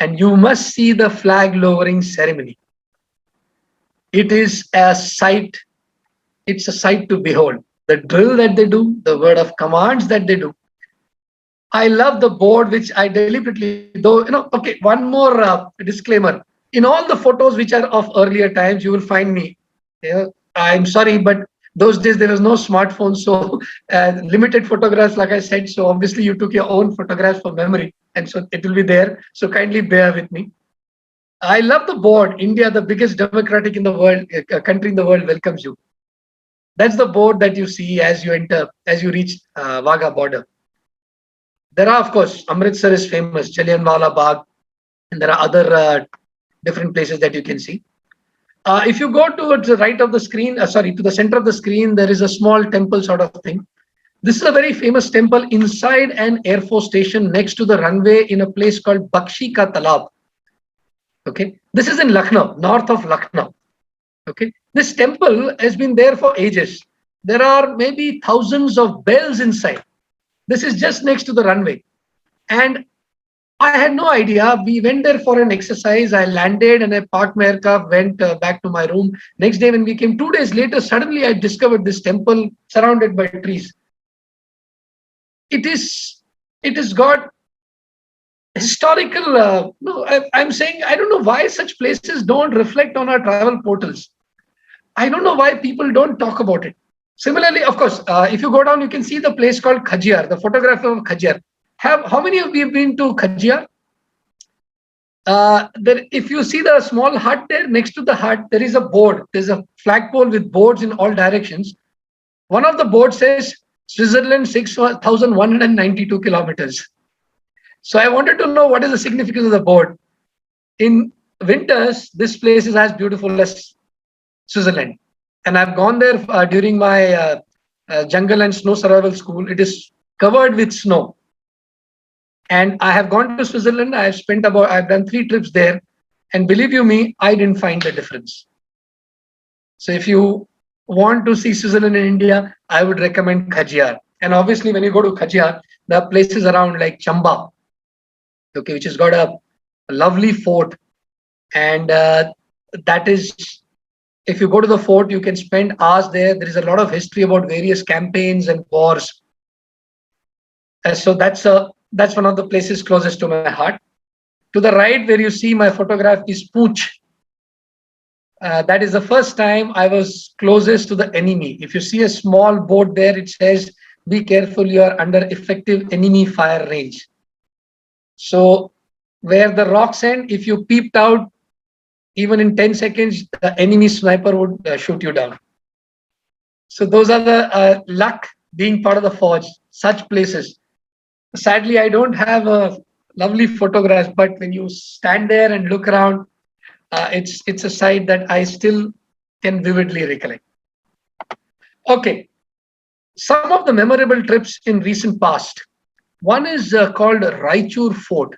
And you must see the flag lowering ceremony. It is a sight. It's a sight to behold. The drill that they do, the word of commands that they do. I love the board, which I deliberately, though, okay, one more disclaimer. In all the photos which are of earlier times, you will find me. I'm sorry, but those days there was no smartphone, so limited photographs, like I said. So obviously you took your own photographs for memory, and so it will be there. So kindly bear with me. I love the board. India, the biggest democratic in the world, country in the world, welcomes you. That's the board that you see as you enter, as you reach Wagah border. There are, of course, Amritsar is famous, Jallianwala Bagh, and there are other different places that you can see. If you go towards the right of the screen, to the center of the screen, there is a small temple sort of thing. This is a very famous temple inside an Air Force station next to the runway in a place called Bakshi Ka Talab. Okay, this is in Lucknow, north of Lucknow. Okay, this temple has been there for ages. There are maybe thousands of bells inside. This is just next to the runway. And I had no idea. We went there for an exercise. I landed and I parked my aircraft, went back to my room. Next day, when we came 2 days later, suddenly I discovered this temple surrounded by trees. It is, it has got historical. No, I'm saying I don't know why such places don't reflect on our travel portals. I don't know why people don't talk about it. Similarly, of course, if you go down, you can see the place called Khajjar, the photograph of Khajjar. How many of you have been to Khajjar? There, if you see the small hut there, next to the hut, there is a board. There's a flagpole with boards in all directions. One of the boards says Switzerland 6,192 kilometers. So I wanted to know what is the significance of the board. In winters, this place is as beautiful as Switzerland. And I've gone there during my jungle and snow survival school. It is covered with snow. And I have gone to Switzerland. I've done 3 trips there. And believe you me, I didn't find the difference. So if you want to see Switzerland in India, I would recommend Khajjar. And obviously, when you go to Khajjar, there are places around like Chamba, okay, which has got a lovely fort. And that is, if you go to the fort, you can spend hours there. There is a lot of history about various campaigns and wars. So that's one of the places closest to my heart. To the right, where you see my photograph, is Pooch. That is the first time I was closest to the enemy. If you see a small board there, it says, "Be careful, you are under effective enemy fire range." So where the rocks end, if you peeped out, even in 10 seconds, the enemy sniper would shoot you down. So those are the luck being part of the forge, such places. Sadly, I don't have a lovely photograph, but when you stand there and look around, it's a sight that I still can vividly recollect. Okay, some of the memorable trips in recent past. One is called Raichur Fort.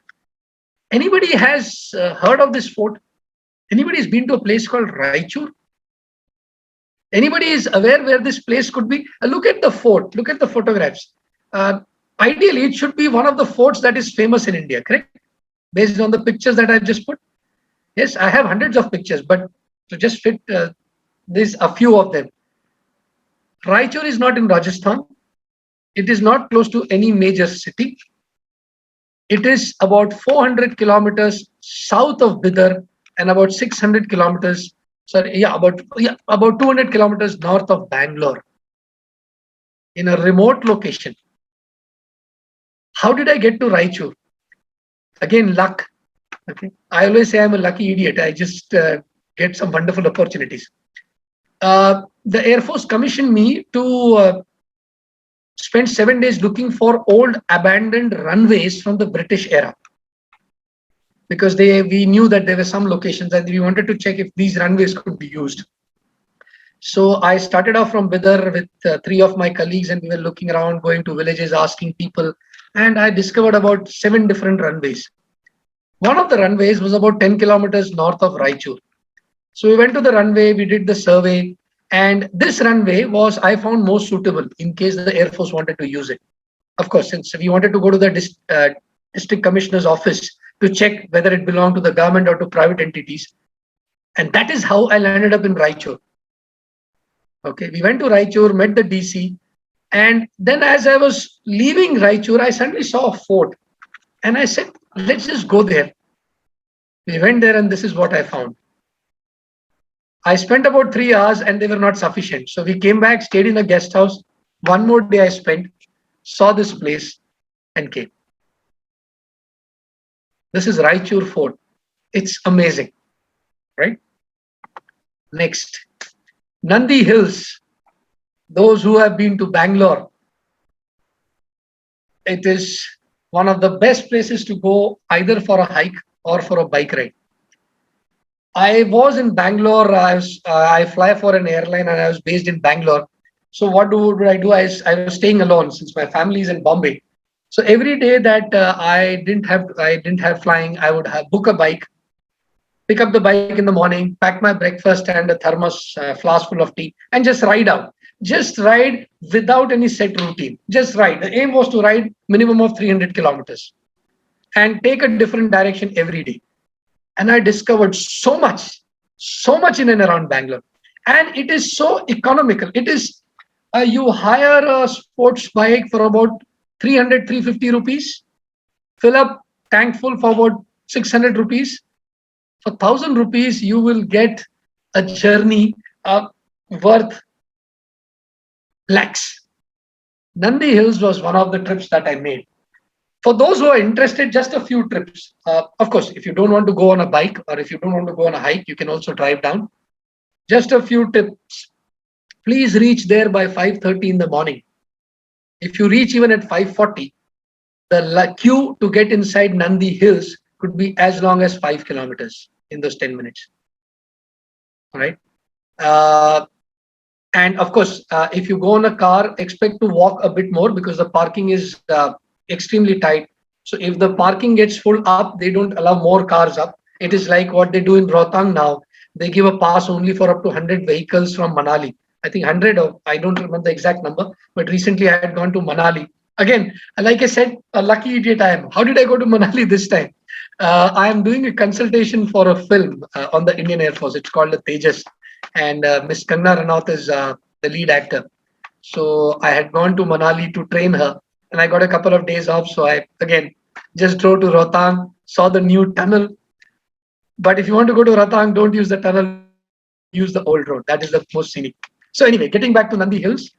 Anybody has heard of this fort? Anybody has been to a place called Raichur? Anybody is aware where this place could be? Look at the fort. Look at the photographs. Ideally, it should be one of the forts that is famous in India, correct? Based on the pictures that I've just put. Yes, I have hundreds of pictures, but to just fit this, a few of them. Raichur is not in Rajasthan. It is not close to any major city. It is about 400 kilometers south of Bidar and about 600 kilometers, about 200 kilometers north of Bangalore, in a remote location. How did I get to Raichur? Again, luck. Okay, I always say I'm a lucky idiot. I just get some wonderful opportunities. The Air Force commissioned me to spend 7 days looking for old abandoned runways from the British era, because we knew that there were some locations and we wanted to check if these runways could be used. So I started off from Bidar with 3 of my colleagues, and we were looking around, going to villages, asking people, and I discovered about 7 different runways. One of the runways was about 10 kilometers north of Raichur. So we went to the runway, we did the survey, and this runway was, I found, most suitable in case the Air Force wanted to use it. Of course, since we wanted to go to the district commissioner's office to check whether it belonged to the government or to private entities. And that is how I landed up in Raichur. Okay, we went to Raichur, met the DC, and then as I was leaving Raichur, I suddenly saw a fort, and I said, let's just go there. We went there, and this is what I found. I spent about 3 hours, and they were not sufficient. So we came back, stayed in a guest house. One more day I spent, saw this place, and came. This is Raichur Fort. It's amazing, right? Next, Nandi Hills. Those who have been to Bangalore, it is one of the best places to go either for a hike or for a bike ride. I was in Bangalore. I fly for an airline, and I was based in Bangalore. So what would I do? I was staying alone since my family is in Bombay. So every day that I didn't have flying, I would book a bike, pick up the bike in the morning, pack my breakfast and a thermos flask full of tea, and just ride out. Just ride without any set routine. Just ride. The aim was to ride minimum of 300 kilometers and take a different direction every day. And I discovered so much in and around Bangalore. And it is so economical. It is, you hire a sports bike for about 300, 350 rupees, fill up tank full for about 600 rupees. For 1,000 rupees, you will get a journey worth lakhs. Nandi Hills was one of the trips that I made. For those who are interested, just a few trips. Of course, if you don't want to go on a bike or if you don't want to go on a hike, you can also drive down. Just a few tips. Please reach there by 5:30 in the morning. If you reach even at 5:40, the queue to get inside Nandi Hills could be as long as 5 kilometers in those 10 minutes. All right. Uh, and of course, if you go on a car, expect to walk a bit more because the parking is extremely tight. So if the parking gets full up, they don't allow more cars up. It is like what they do in Rohtang now. They give a pass only for up to 100 vehicles from Manali. I think 100, or I don't remember the exact number, but recently I had gone to Manali. Again, like I said, a lucky idiot I am. How did I go to Manali this time? I am doing a consultation for a film on the Indian Air Force. It's called the Tejas, and Miss Kanna Ranaut is the lead actor. So I had gone to Manali to train her, and I got a couple of days off. So I again just drove to Rohtang, saw the new tunnel. But if you want to go to Rohtang, don't use the tunnel, use the old road. That is the most scenic. So anyway, getting back to Nandi Hills,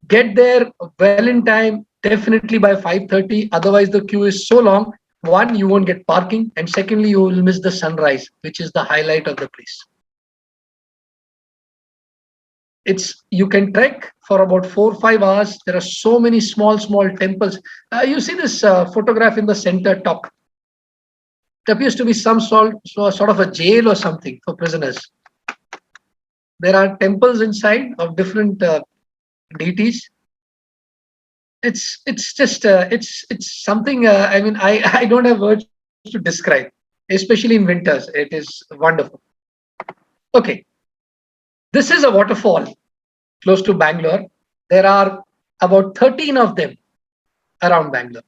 get there well in time, definitely by 5:30. Otherwise, the queue is so long. One, you won't get parking, and secondly, you will miss the sunrise, which is the highlight of the place. It's you can trek for about 4 or 5 hours. There are so many small temples. You see this photograph in the center top. It appears to be some sort of a jail or something for prisoners. There are temples inside of different deities. It's just it's something. I mean, I don't have words to describe, especially in winters. It is wonderful. Okay, this is a waterfall close to Bangalore. There are about 13 of them around Bangalore.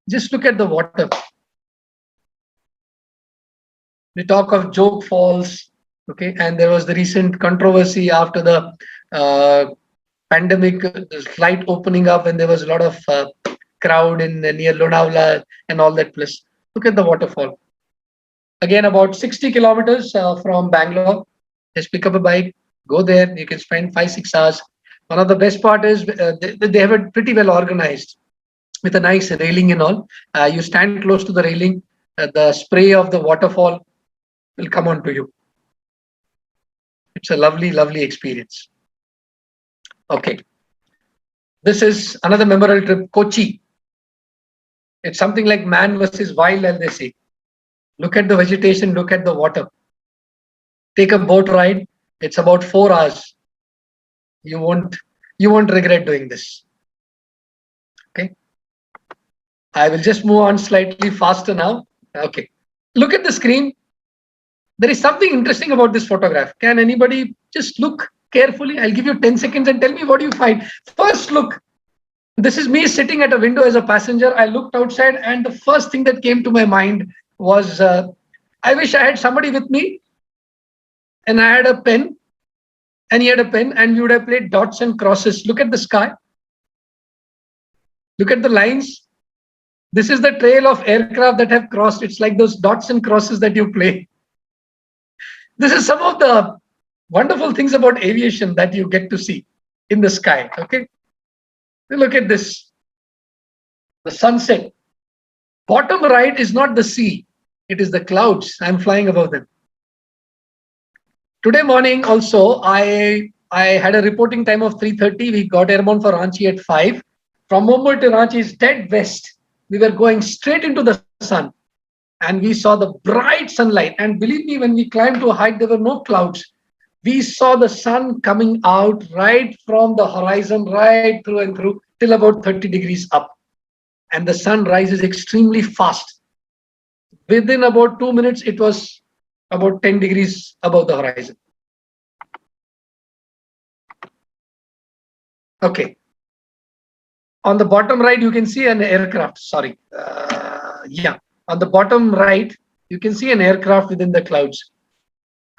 Just look at the water. We talk of Joke Falls, okay, and there was the recent controversy after the pandemic, the flight opening up, and there was a lot of crowd in near Lonavala and all that place. Look at the waterfall. Again, about 60 kilometers from Bangalore. Just pick up a bike, go there. You can spend 5-6 hours. One of the best part is they have it pretty well organized with a nice railing and all. You stand close to the railing, the spray of the waterfall will come onto you. It's a lovely experience. Okay. This is another memorable trip, Kochi. It's something like man versus wild, as they say. Look at the vegetation, look at the water. Take a boat ride. It's about 4 hours. You won't regret doing this. Okay. I will just move on slightly faster now. Okay. Look at the screen. There is something interesting about this photograph. Can anybody just look carefully? I'll give you 10 seconds and tell me what you find. First look. This is me sitting at a window as a passenger. I looked outside and the first thing that came to my mind was, I wish I had somebody with me and I had a pen and he had a pen and we would have played dots and crosses. Look at the sky. Look at the lines. This is the trail of aircraft that have crossed. It's like those dots and crosses that you play. This is some of the wonderful things about aviation that you get to see in the sky. Okay. Look at this. The sunset. Bottom right is not the sea. It is the clouds. I'm flying above them. Today morning also, I had a reporting time of 3:30. We got airborne for Ranchi at 5. From Mumbai to Ranchi is dead west. We were going straight into the sun. And we saw the bright sunlight. And believe me, when we climbed to a height, there were no clouds. We saw the sun coming out right from the horizon, right through and through, till about 30 degrees up. And the sun rises extremely fast. Within about 2 minutes, it was about 10 degrees above the horizon. Okay. On the bottom right, you can see an aircraft. Sorry. Yeah. On the bottom right, you can see an aircraft within the clouds.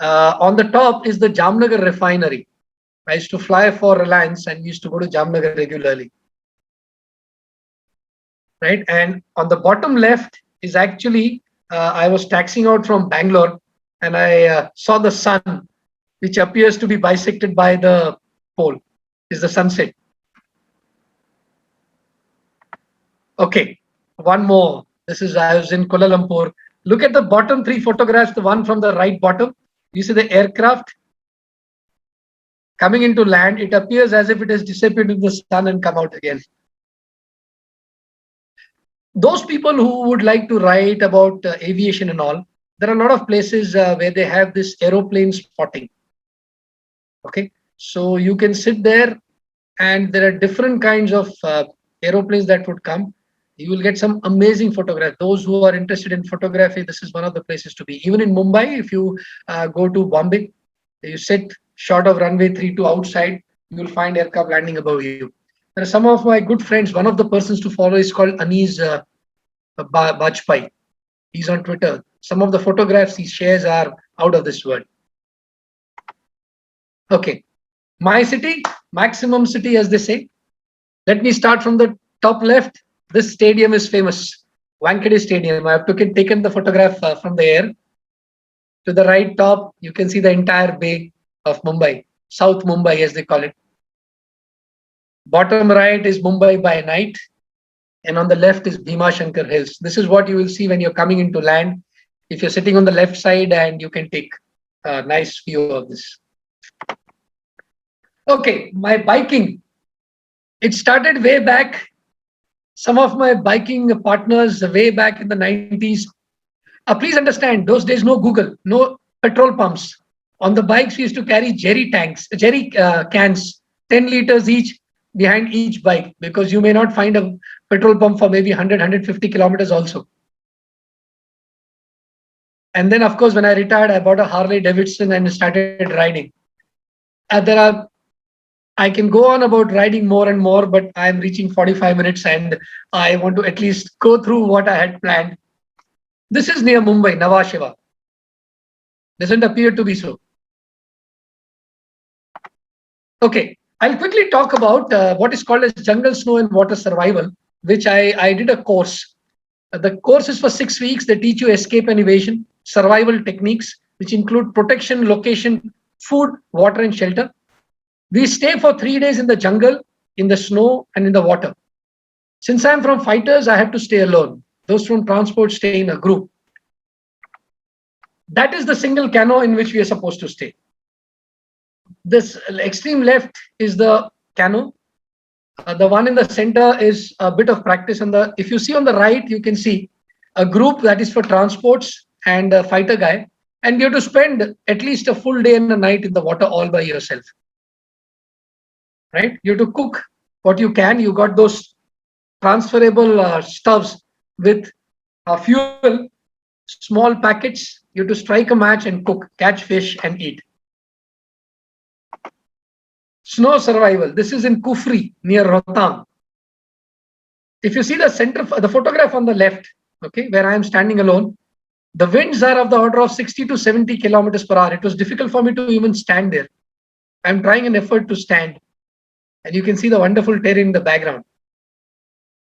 On the top is the Jamnagar refinery. I used to fly for Reliance and used to go to Jamnagar regularly. Right. And on the bottom left is actually, I was taxiing out from Bangalore and I saw the sun, which appears to be bisected by the pole, is the sunset. Okay, one more. This is, I was in Kuala Lumpur. Look at the bottom three photographs, the one from the right bottom. You see the aircraft coming into land. It appears as if it has disappeared in the sun and come out again. Those people who would like to write about aviation and all, there are a lot of places where they have this aeroplane spotting. Okay, so you can sit there and there are different kinds of aeroplanes that would come. You will get some amazing photographs. Those who are interested in photography, this is one of the places to be. Even in Mumbai, if you go to Bombay, you sit short of runway 32 outside, you will find aircraft landing above you. There are some of my good friends. One of the persons to follow is called Anis Bajpai. He's on Twitter. Some of the photographs he shares are out of this world. Okay, my city, maximum city, as they say. Let me start from the top left. This stadium is famous, Wankhede Stadium. I have taken the photograph from the air. To the right top, you can see the entire bay of Mumbai, South Mumbai as they call it. Bottom right is Mumbai by night. And on the left is Bhima Shankar Hills. This is what you will see when you're coming into land. If you're sitting on the left side and you can take a nice view of this. Okay, my biking. It started way back. Some of my biking partners way back in the 90s. Please understand, those days no Google, no petrol pumps. On the bikes, we used to carry jerry cans, 10 liters each behind each bike, because you may not find a petrol pump for maybe 100, 150 kilometers also. And then, of course, when I retired, I bought a Harley Davidson and started riding. I can go on about riding more and more, but I'm reaching 45 minutes and I want to at least go through what I had planned. This is near Mumbai, Nhava Sheva. Doesn't appear to be so. Okay, I'll quickly talk about what is called as jungle snow and water survival, which I did a course. The course is for 6 weeks. They teach you escape and evasion, survival techniques, which include protection, location, food, water, and shelter. We stay for 3 days in the jungle, in the snow, and in the water. Since I'm from fighters, I have to stay alone. Those from transport stay in a group. That is the single canoe in which we are supposed to stay. This extreme left is the canoe. The one in the center is a bit of practice. And if you see on the right, you can see a group that is for transports and a fighter guy. And you have to spend at least a full day and a night in the water all by yourself. Right? You have to cook what you can. You got those transferable stoves with fuel, small packets. You have to strike a match and cook, catch fish and eat. Snow survival. This is in Kufri near Rohtang. If you see the center, the photograph on the left, okay, where I am standing alone, the winds are of the order of 60 to 70 kilometers per hour. It was difficult for me to even stand there. I'm trying an effort to stand. And you can see the wonderful terrain in the background.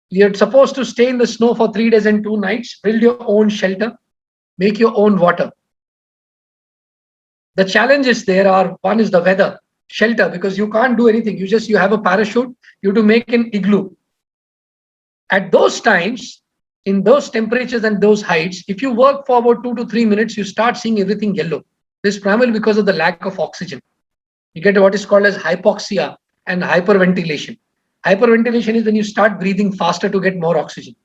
You're supposed to stay in the snow for 3 days and 2 nights, build your own shelter, make your own water. The challenges there are, one is the weather, shelter, because you can't do anything. You have a parachute, you have to make an igloo. At those times, in those temperatures and those heights, if you work for about 2 to 3 minutes, you start seeing everything yellow. This is primarily because of the lack of oxygen. You get what is called as hypoxia and hyperventilation. Hyperventilation is when you start breathing faster to get more oxygen.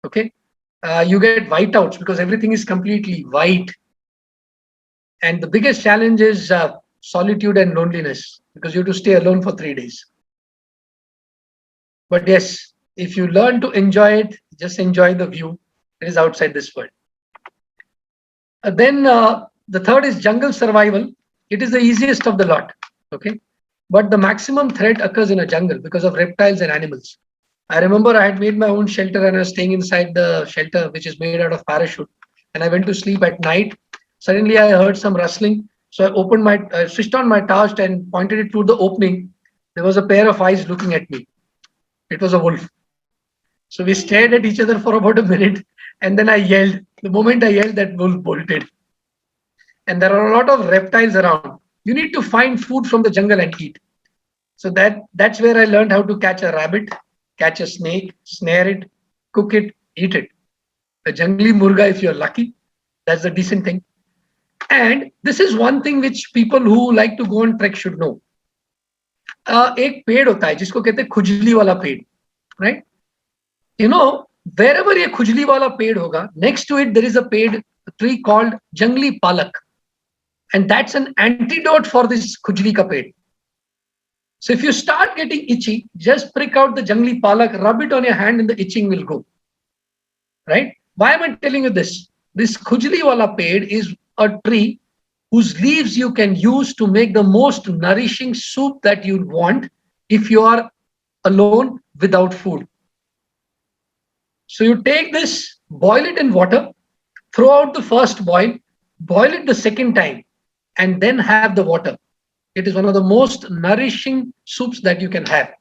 Okay, you get whiteouts because everything is completely white. And the biggest challenge is solitude and loneliness because you have to stay alone for 3 days. But yes, if you learn to enjoy it, just enjoy the view. It is outside this world. Then the third is jungle survival. It is the easiest of the lot. Okay. But the maximum threat occurs in a jungle because of reptiles and animals. I remember I had made my own shelter and I was staying inside the shelter, which is made out of parachute. And I went to sleep at night. Suddenly I heard some rustling. So I switched on my torch and pointed it toward the opening. There was a pair of eyes looking at me. It was a wolf. So we stared at each other for about a minute. And then I yelled. The moment I yelled, that wolf bolted. And there are a lot of reptiles around. You need to find food from the jungle and eat. So that's where I learned how to catch a rabbit, catch a snake, snare it, cook it, eat it. A jungli murga, if you're lucky, that's a decent thing. And this is one thing which people who like to go on trek should know. एक पेड़ होता है जिसको कहते हैं खुजली वाला पेड़, right? You know, wherever ये खुजली वाला पेड़ होगा, next to it there is a tree called jungli palak, and that's an antidote for this khujli ka ped. So if you start getting itchy, just prick out the jungli palak, rub it on your hand, and the itching will go. Right? Why am I telling you this? This khujli wala ped is a tree whose leaves you can use to make the most nourishing soup that you want if you are alone without food. So you take this, boil it in water, throw out the first boil it the second time, and then have the water. It is one of the most nourishing soups that you can have.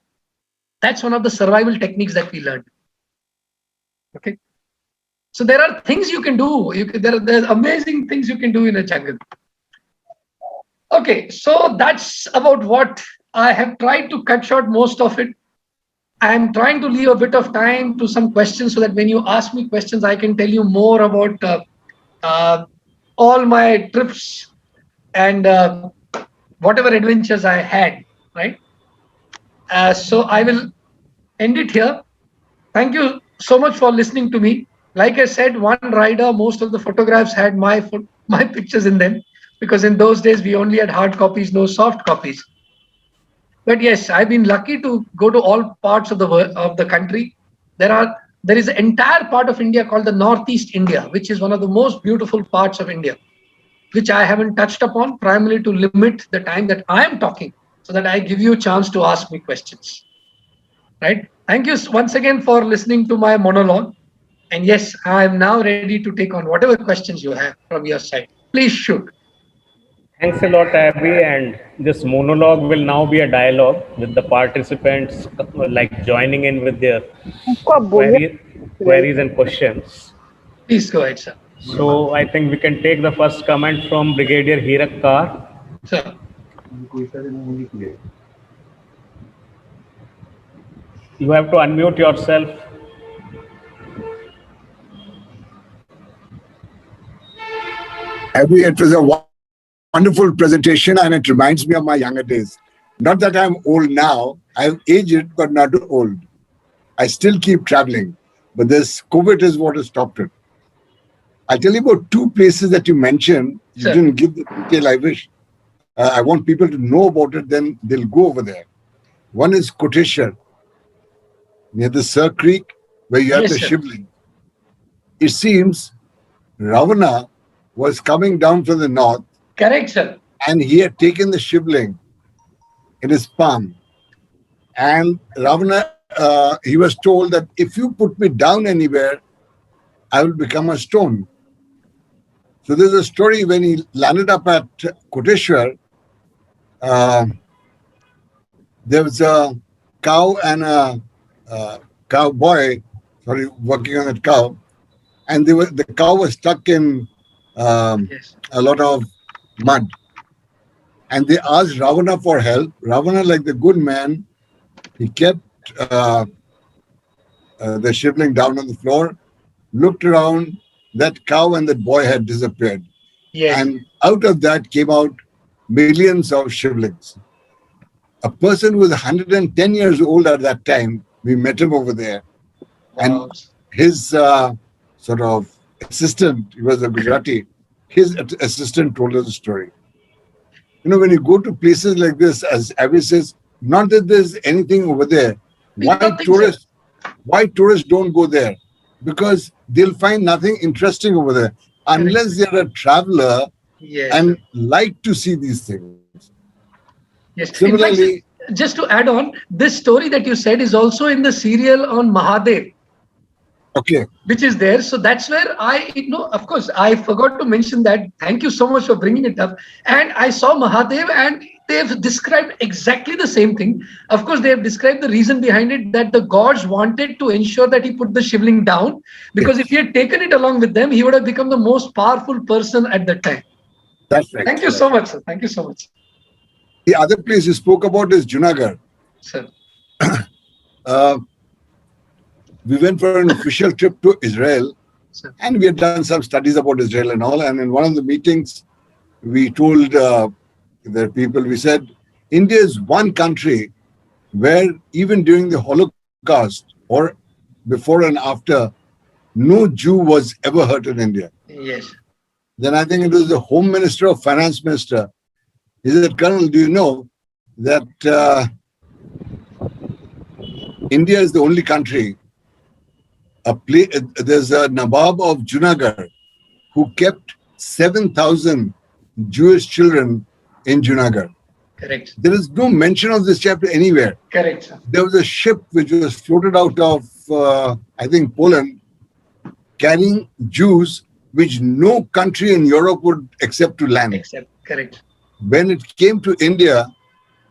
That's one of the survival techniques that we learned. Okay. So there are things you can do. There are amazing things you can do in a jungle. Okay, so that's about what I have tried to cut short most of it. I'm trying to leave a bit of time to some questions so that when you ask me questions, I can tell you more about all my trips and whatever adventures I had, right? So I will end it here. Thank you so much for listening to me. Like I said, one rider, most of the photographs had my pictures in them because in those days we only had hard copies, no soft copies. But yes, I've been lucky to go to all parts of the country. There is an entire part of India called the Northeast India, which is one of the most beautiful parts of India, which I haven't touched upon, primarily to limit the time that I am talking so that I give you a chance to ask me questions. Right? Thank you once again for listening to my monologue. And yes, I am now ready to take on whatever questions you have from your side. Please shoot. Thanks a lot, Abby. And this monologue will now be a dialogue with the participants, like joining in with their queries and questions. Please go ahead, sir. So I think we can take the first comment from Brigadier Hirak Kar. Sir. You have to unmute yourself. Abby, it was a wonderful presentation and it reminds me of my younger days. Not that I'm old now, I'm aged but not old. I still keep traveling, but this COVID is what has stopped it. I'll tell you about two places that you mentioned. You Sure. didn't give the detail I wish. I want people to know about it, then they'll go over there. One is Koteshwar, near the Sir Creek, where you have Yes, the sir. shivling. It seems Ravana was coming down from the north Correct, sir. and he had taken the shivling in his palm. And Ravana, he was told that if you put me down anywhere, I will become a stone. So there's a story when he landed up at Koteshwar, there was a cow and a cowboy, working on that cow, and the cow was stuck in Yes. a lot of mud. And they asked Ravana for help. Ravana, like the good man, he kept the shivling down on the floor, looked around, that cow and that boy had disappeared. Yes. And out of that came out millions of shivlings. A person who was 110 years old at that time, we met him over there. Wow. And his sort of assistant, he was a Gujarati, his assistant told us the story. when you go to places like this, as Abby says, not that there's anything over there. We don't think so. Why tourists don't go there? Because they'll find nothing interesting over there unless they're a traveler Yes. and like to see these things. Yes. In fact, Similarly, just to add on, this story that you said is also in the serial on Mahadev, okay, which is there. So that's where of course, I forgot to mention that. Thank you so much for bringing it up. And I saw Mahadev, and they've described exactly the same thing. Of course, they have described the reason behind it, that the gods wanted to ensure that he put the shivling down, because if he had taken it along with them, he would have become the most powerful person at that time. that's right. Thank you so much, sir. Thank you so much, The other place you spoke about is Junagadh. sir. We went for an official trip to Israel, Sir. and we had done some studies about Israel and all. And in one of the meetings, we told the people, we said, India is one country where even during the Holocaust or before and after, no Jew was ever hurt in India. Yes. Then I think it was the Home Minister or Finance Minister. He said, Colonel, do you know that India is the only country, there's a Nawab of Junagadh who kept 7,000 Jewish children in Junagadh. Correct. There is no mention of this chapter anywhere. Correct, sir. There was a ship which was floated out of, I think, Poland, carrying Jews, which no country in Europe would accept to land. Except, correct. When it came to India,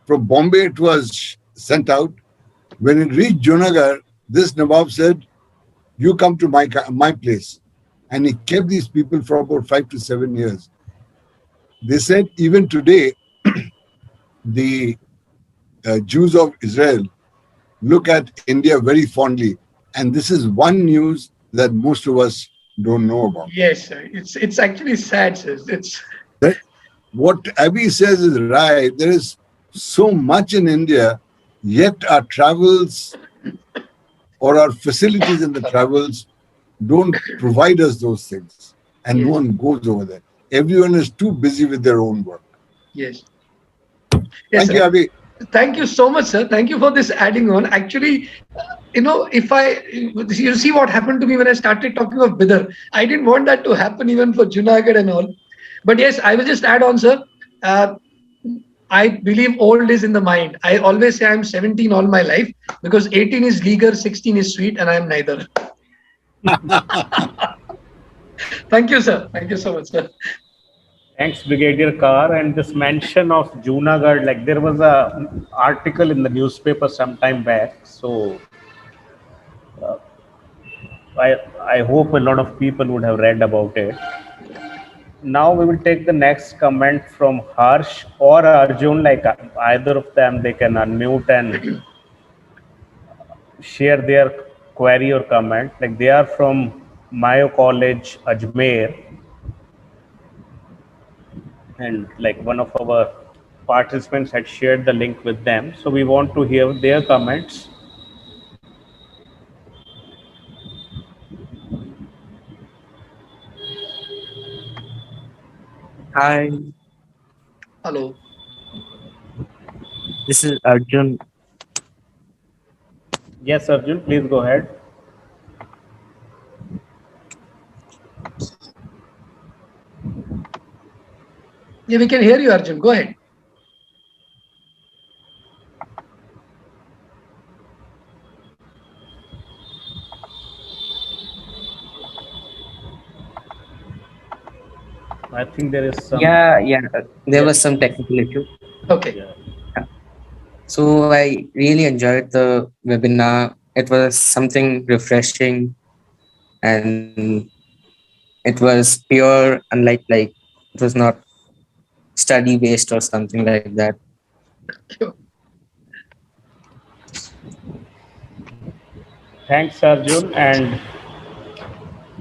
from Bombay it was sent out. When it reached Junagadh, this Nawab said, you come to my place. And he kept these people for about 5 to 7 years. They said even today, the Jews of Israel look at India very fondly. And this is one news that most of us don't know about. Yes, sir. It's actually sad, sir. It's What Abby says is right. There is so much in India, yet our travels or our facilities in the travels don't provide us those things. And no one goes over there. Everyone is too busy with their own work. yes. Thank you, Sir. Abby. Thank you so much, sir. Thank you for this adding on. Actually, you see what happened to me when I started talking of Bidar. I didn't want that to happen even for Junagadh and all. But yes, I will just add on, sir. I believe old is in the mind. I always say I'm 17 all my life because 18 is legal, 16 is sweet, and I am neither. Thank you, sir. Thank you so much, sir. Thanks, Brigadier Carr. And this mention of Junagadh, like there was a article in the newspaper sometime back. So I hope a lot of people would have read about it. Now we will take the next comment from Harsh or Arjun, like either of them, they can unmute and share their query or comment. Like they are from Mayo College, Ajmer. And like one of our participants had shared the link with them. So we want to hear their comments. Hi, Hello. this is Arjun. Yes, Arjun, please go ahead. Yeah, we can hear you, Arjun. Go ahead. I think there is some. Yeah, there was some technical issue. Okay. Yeah. So I really enjoyed the webinar. It was something refreshing and it was pure, unlike like it was not study based or something like that. Sure. Thanks, Arjun. And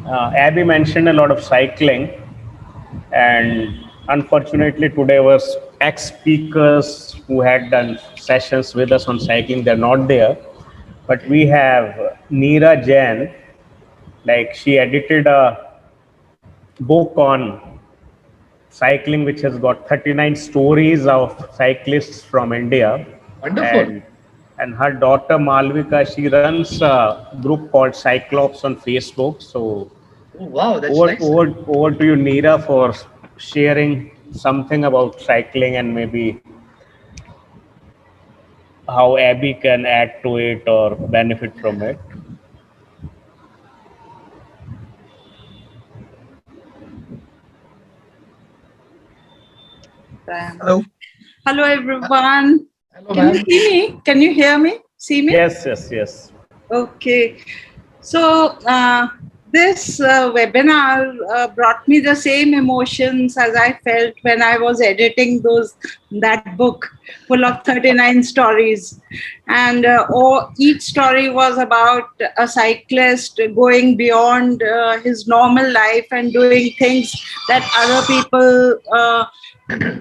Abby mentioned a lot of cycling. And unfortunately, today was ex-speakers who had done sessions with us on cycling. They're not there. But we have Neera Jain. Like she edited a book on cycling, which has got 39 stories of cyclists from India. Wonderful. And her daughter Malvika, she runs a group called Cyclops on Facebook. So Oh, wow, that's nice. over to you, Neera, for sharing something about cycling and maybe how Abby can add to it or benefit from it. Hello. Hello, everyone. Hello, Can you ma'am. see me? Can you hear me? See me? Yes, yes, yes. Okay. So, this webinar brought me the same emotions as I felt when I was editing that book full of 39 stories. And each story was about a cyclist going beyond his normal life and doing things that other people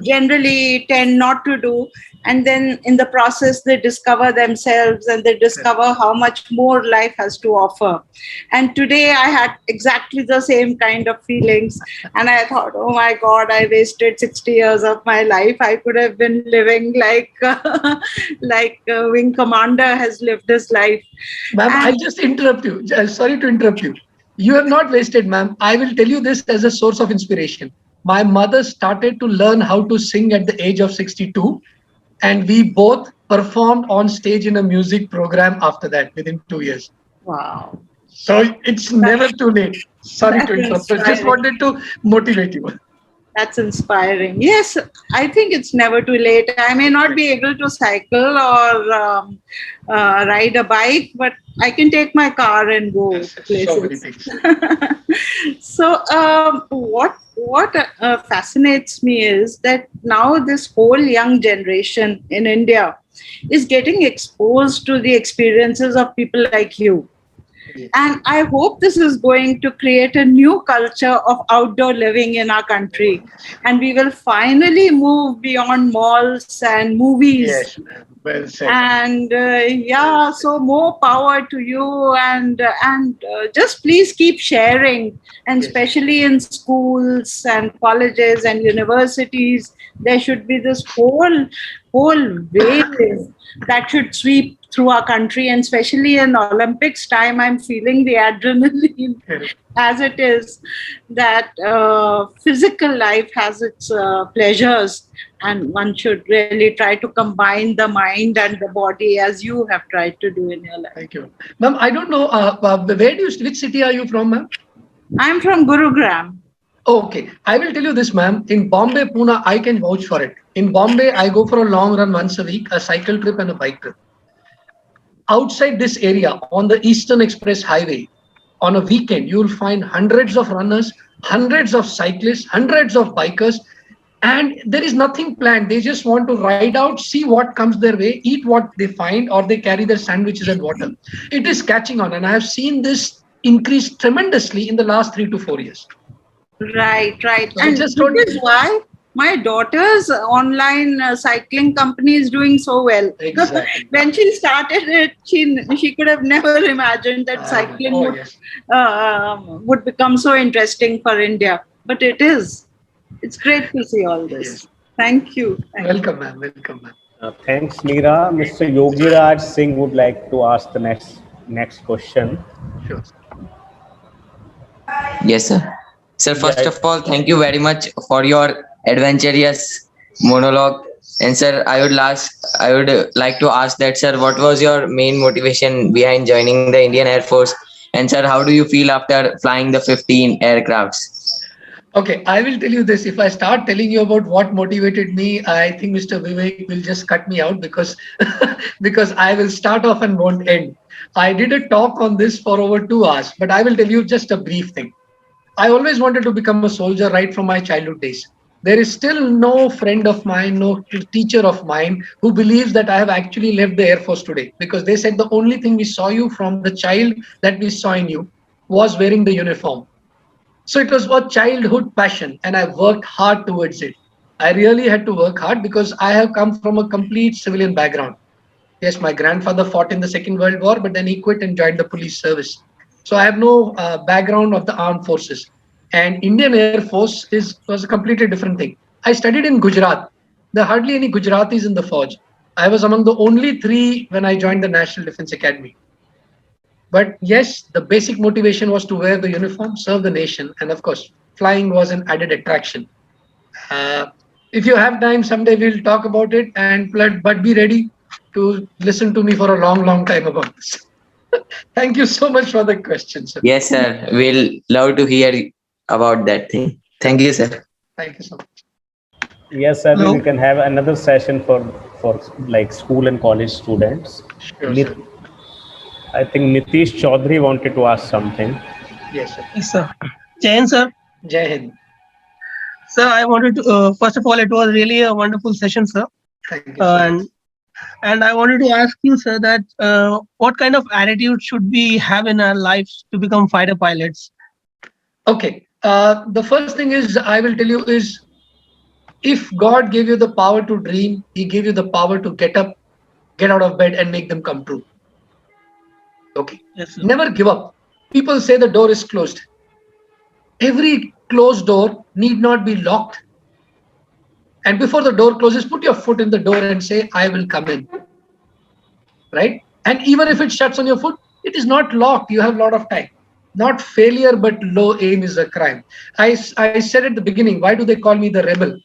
generally tend not to do, and then in the process they discover themselves and they discover how much more life has to offer. And today I had exactly the same kind of feelings, and I thought, oh my god, I wasted 60 years of my life. I could have been living like Wing Commander has lived his life. Ma'am, I And- just interrupt you. Sorry to interrupt you. You have not wasted, ma'am. I will tell you this as a source of inspiration. My mother started to learn how to sing at the age of 62, and we both performed on stage in a music program after that within 2 years. wow. So it's never too late. Sorry to interrupt. I just wanted to motivate you. That's inspiring. Yes, I think it's never too late. I may not be able to cycle or ride a bike, but I can take my car and go So many places. things. So, what fascinates me is that now this whole young generation in India is getting exposed to the experiences of people like you. And I hope this is going to create a new culture of outdoor living in our country. And we will finally move beyond malls and movies. Yes, ma'am. Well said. And yeah, so more power to you. And just please keep sharing. And Yes. especially in schools and colleges and universities, there should be this whole wave that should sweep through our country, and especially in Olympics time, I'm feeling the adrenaline Correct. as it is that physical life has its pleasures, and one should really try to combine the mind and the body as you have tried to do in your life. Thank you. Ma'am, I don't know, which city are you from, ma'am? I'm from Gurugram. Oh, okay. I will tell you this, ma'am. In Bombay, Pune, I can vouch for it. In Bombay, I go for a long run once a week, a cycle trip and a bike trip. Outside this area, on the Eastern Express Highway, on a weekend, you will find hundreds of runners, hundreds of cyclists, hundreds of bikers, and there is nothing planned. They just want to ride out, see what comes their way, eat what they find, or they carry their sandwiches and water. It is catching on, and I have seen this increase tremendously in the last 3 to 4 years. Right. I And just this don't- is why my daughter's online cycling company is doing so well. Exactly. When she started it, she could have never imagined that cycling Oh, yes. would become so interesting for India. But it is. It's great to see all this. Yes. Thank you. Welcome, ma'am. Welcome, ma'am. Thanks, Neera. Mr. Yogiraj Singh would like to ask the next question. Sure. Yes, sir. Sir, first Yeah. of all, thank you very much for your adventurous monologue. And sir, I would like to ask that, sir, what was your main motivation behind joining the Indian Air Force? And sir, how do you feel after flying the 15 aircrafts? Okay, I will tell you this. If I start telling you about what motivated me, I think Mr. Vivek will just cut me out because because I will start off and won't end. I did a talk on this for over 2 hours, but I will tell you just a brief thing. I always wanted to become a soldier right from my childhood days. There is still no friend of mine, no teacher of mine who believes that I have actually left the Air Force today, because they said the only thing we saw you from the child that we saw in you was wearing the uniform. So it was a childhood passion, and I worked hard towards it. I really had to work hard because I have come from a complete civilian background. Yes, my grandfather fought in the Second World War, but then he quit and joined the police service. So I have no background of the armed forces. and Indian Air Force was a completely different thing. I studied in Gujarat. There are hardly any Gujaratis in the forge. I was among the only three when I joined the National Defense Academy. But yes, the basic motivation was to wear the uniform, serve the nation, and of course, flying was an added attraction. Uh, if you have time, someday we'll talk about it, and but be ready to listen to me for a long, long time about this. Thank you so much for the question, sir. Yes, sir. We'll love to hear about that thing. Thank you, sir. Thank you so much. Yes, I Hello. we can have another session for like school and college students. Sure, sir. I think Nitish Chaudhary wanted to ask something. Yes, sir. Yes, sir. Jain, sir. Jai Hind. Sir, I wanted to, first of all, it was really a wonderful session, sir. Thank you. So much. And I wanted to ask you, sir, that what kind of attitude should we have in our lives to become fighter pilots? Okay. The first thing is I will tell you is if God gave you the power to dream, He gave you the power to get up, get out of bed, and make them come true. Okay. Yes, sir. Never give up. People say the door is closed. Every closed door need not be locked. And before the door closes, put your foot in the door and say, I will come in. Right? And even if it shuts on your foot, it is not locked. You have a lot of time. Not failure, but low aim is a crime. I said at the beginning, why do they call me the rebel?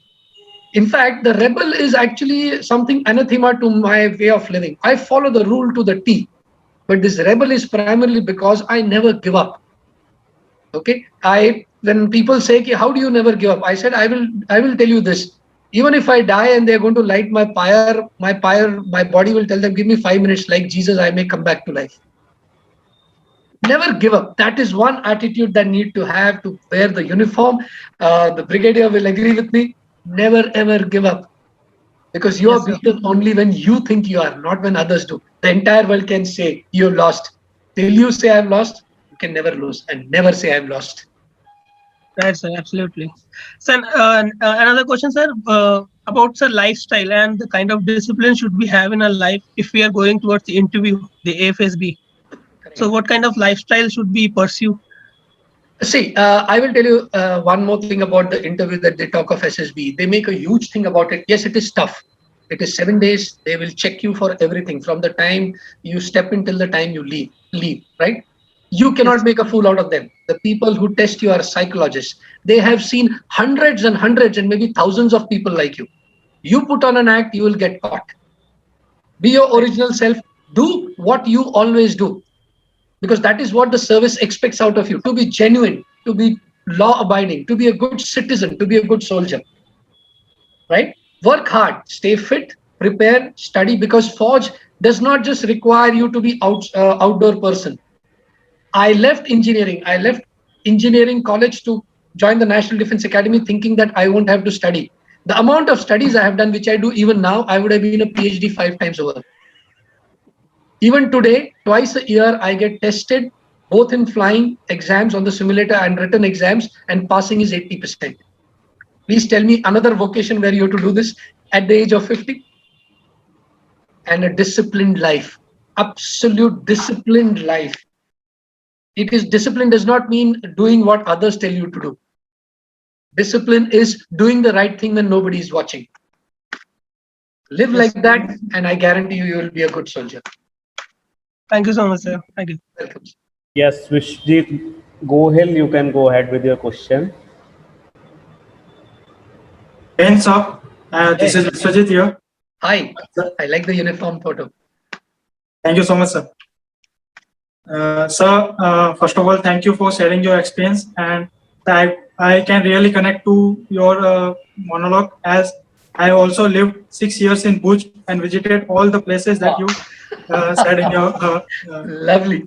In fact, the rebel is actually something anathema to my way of living. I follow the rule to the T. But this rebel is primarily because I never give up. Okay. When people say, how do you never give up? I said, I will tell you this. Even if I die and they're going to light my pyre, my body will tell them, give me 5 minutes, like Jesus, I may come back to life. Never give up. That is one attitude that need to have to wear the uniform. The brigadier will agree with me. Never ever give up. Because you are beaten only when you think you are, not when others do. The entire world can say you have lost. Till you say I've lost, you can never lose, and never say I've lost. Right, sir. Absolutely. So, another question, sir, about sir lifestyle and the kind of discipline should we have in our life if we are going towards the interview, the AFSB. So, what kind of lifestyle should we pursue? See, I will tell you one more thing about the interview that they talk of SSB. They make a huge thing about it. Yes, it is tough. It is 7 days. They will check you for everything from the time you step in till the time you leave, right? You cannot make a fool out of them. The people who test you are psychologists. They have seen hundreds and hundreds and maybe thousands of people like you. You put on an act, you will get caught. Be your original self. Do what you always do. Because that is what the service expects out of you, to be genuine, to be law-abiding, to be a good citizen, to be a good soldier, right? Work hard, stay fit, prepare, study, because Forge does not just require you to be outdoor person. I left engineering college to join the National Defense Academy thinking that I won't have to study. The amount of studies I have done, which I do even now, I would have been a PhD 5 times over. Even today, twice a year, I get tested, both in flying exams on the simulator and written exams, and passing is 80%. Please tell me another vocation where you have to do this at the age of 50. And a disciplined life, absolute disciplined life. It is discipline does not mean doing what others tell you to do. Discipline is doing the right thing when nobody is watching. Live like that, and I guarantee you will be a good soldier. Thank you so much, sir. Thank you. Welcome. Yes, Swishjeet Gohil, you can go ahead with your question. Hey, sir. This is Vishwajit here. Hi, I like the uniform photo. Thank you so much, sir. Sir, first of all, thank you for sharing your experience, and I can really connect to your monologue, as I also lived 6 years in Bhuj and visited all the places that you said in your. Lovely.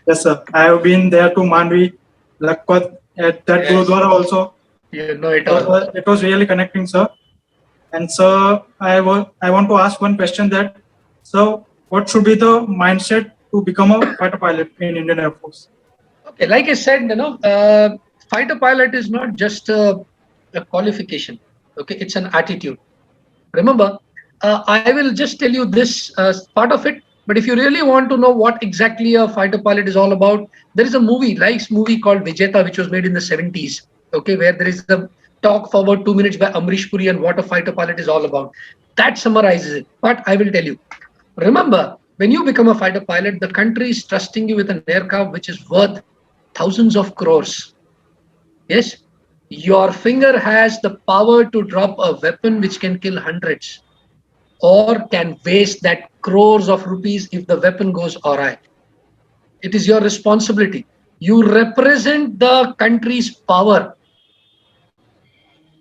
Yes, sir. I have been there to Mandvi, Lakhpat, at that Gurudwara also. You know it all. It was really connecting, sir. And sir, I want to ask one question that, so what should be the mindset to become a fighter pilot in Indian Air Force? Okay, like I said, fighter pilot is not just a qualification. Okay, it's an attitude. Remember, I will just tell you this part of it. But if you really want to know what exactly a fighter pilot is all about, there is a nice movie called Vijeta, which was made in the 70s. Okay, where there is a talk for about 2 minutes by Amrish Puri and what a fighter pilot is all about. That summarizes it. But I will tell you, remember, when you become a fighter pilot, the country is trusting you with an aircraft which is worth thousands of crores. Yes, your finger has the power to drop a weapon which can kill hundreds, or can waste that crores of rupees if the weapon goes awry. It is your responsibility. You represent the country's power,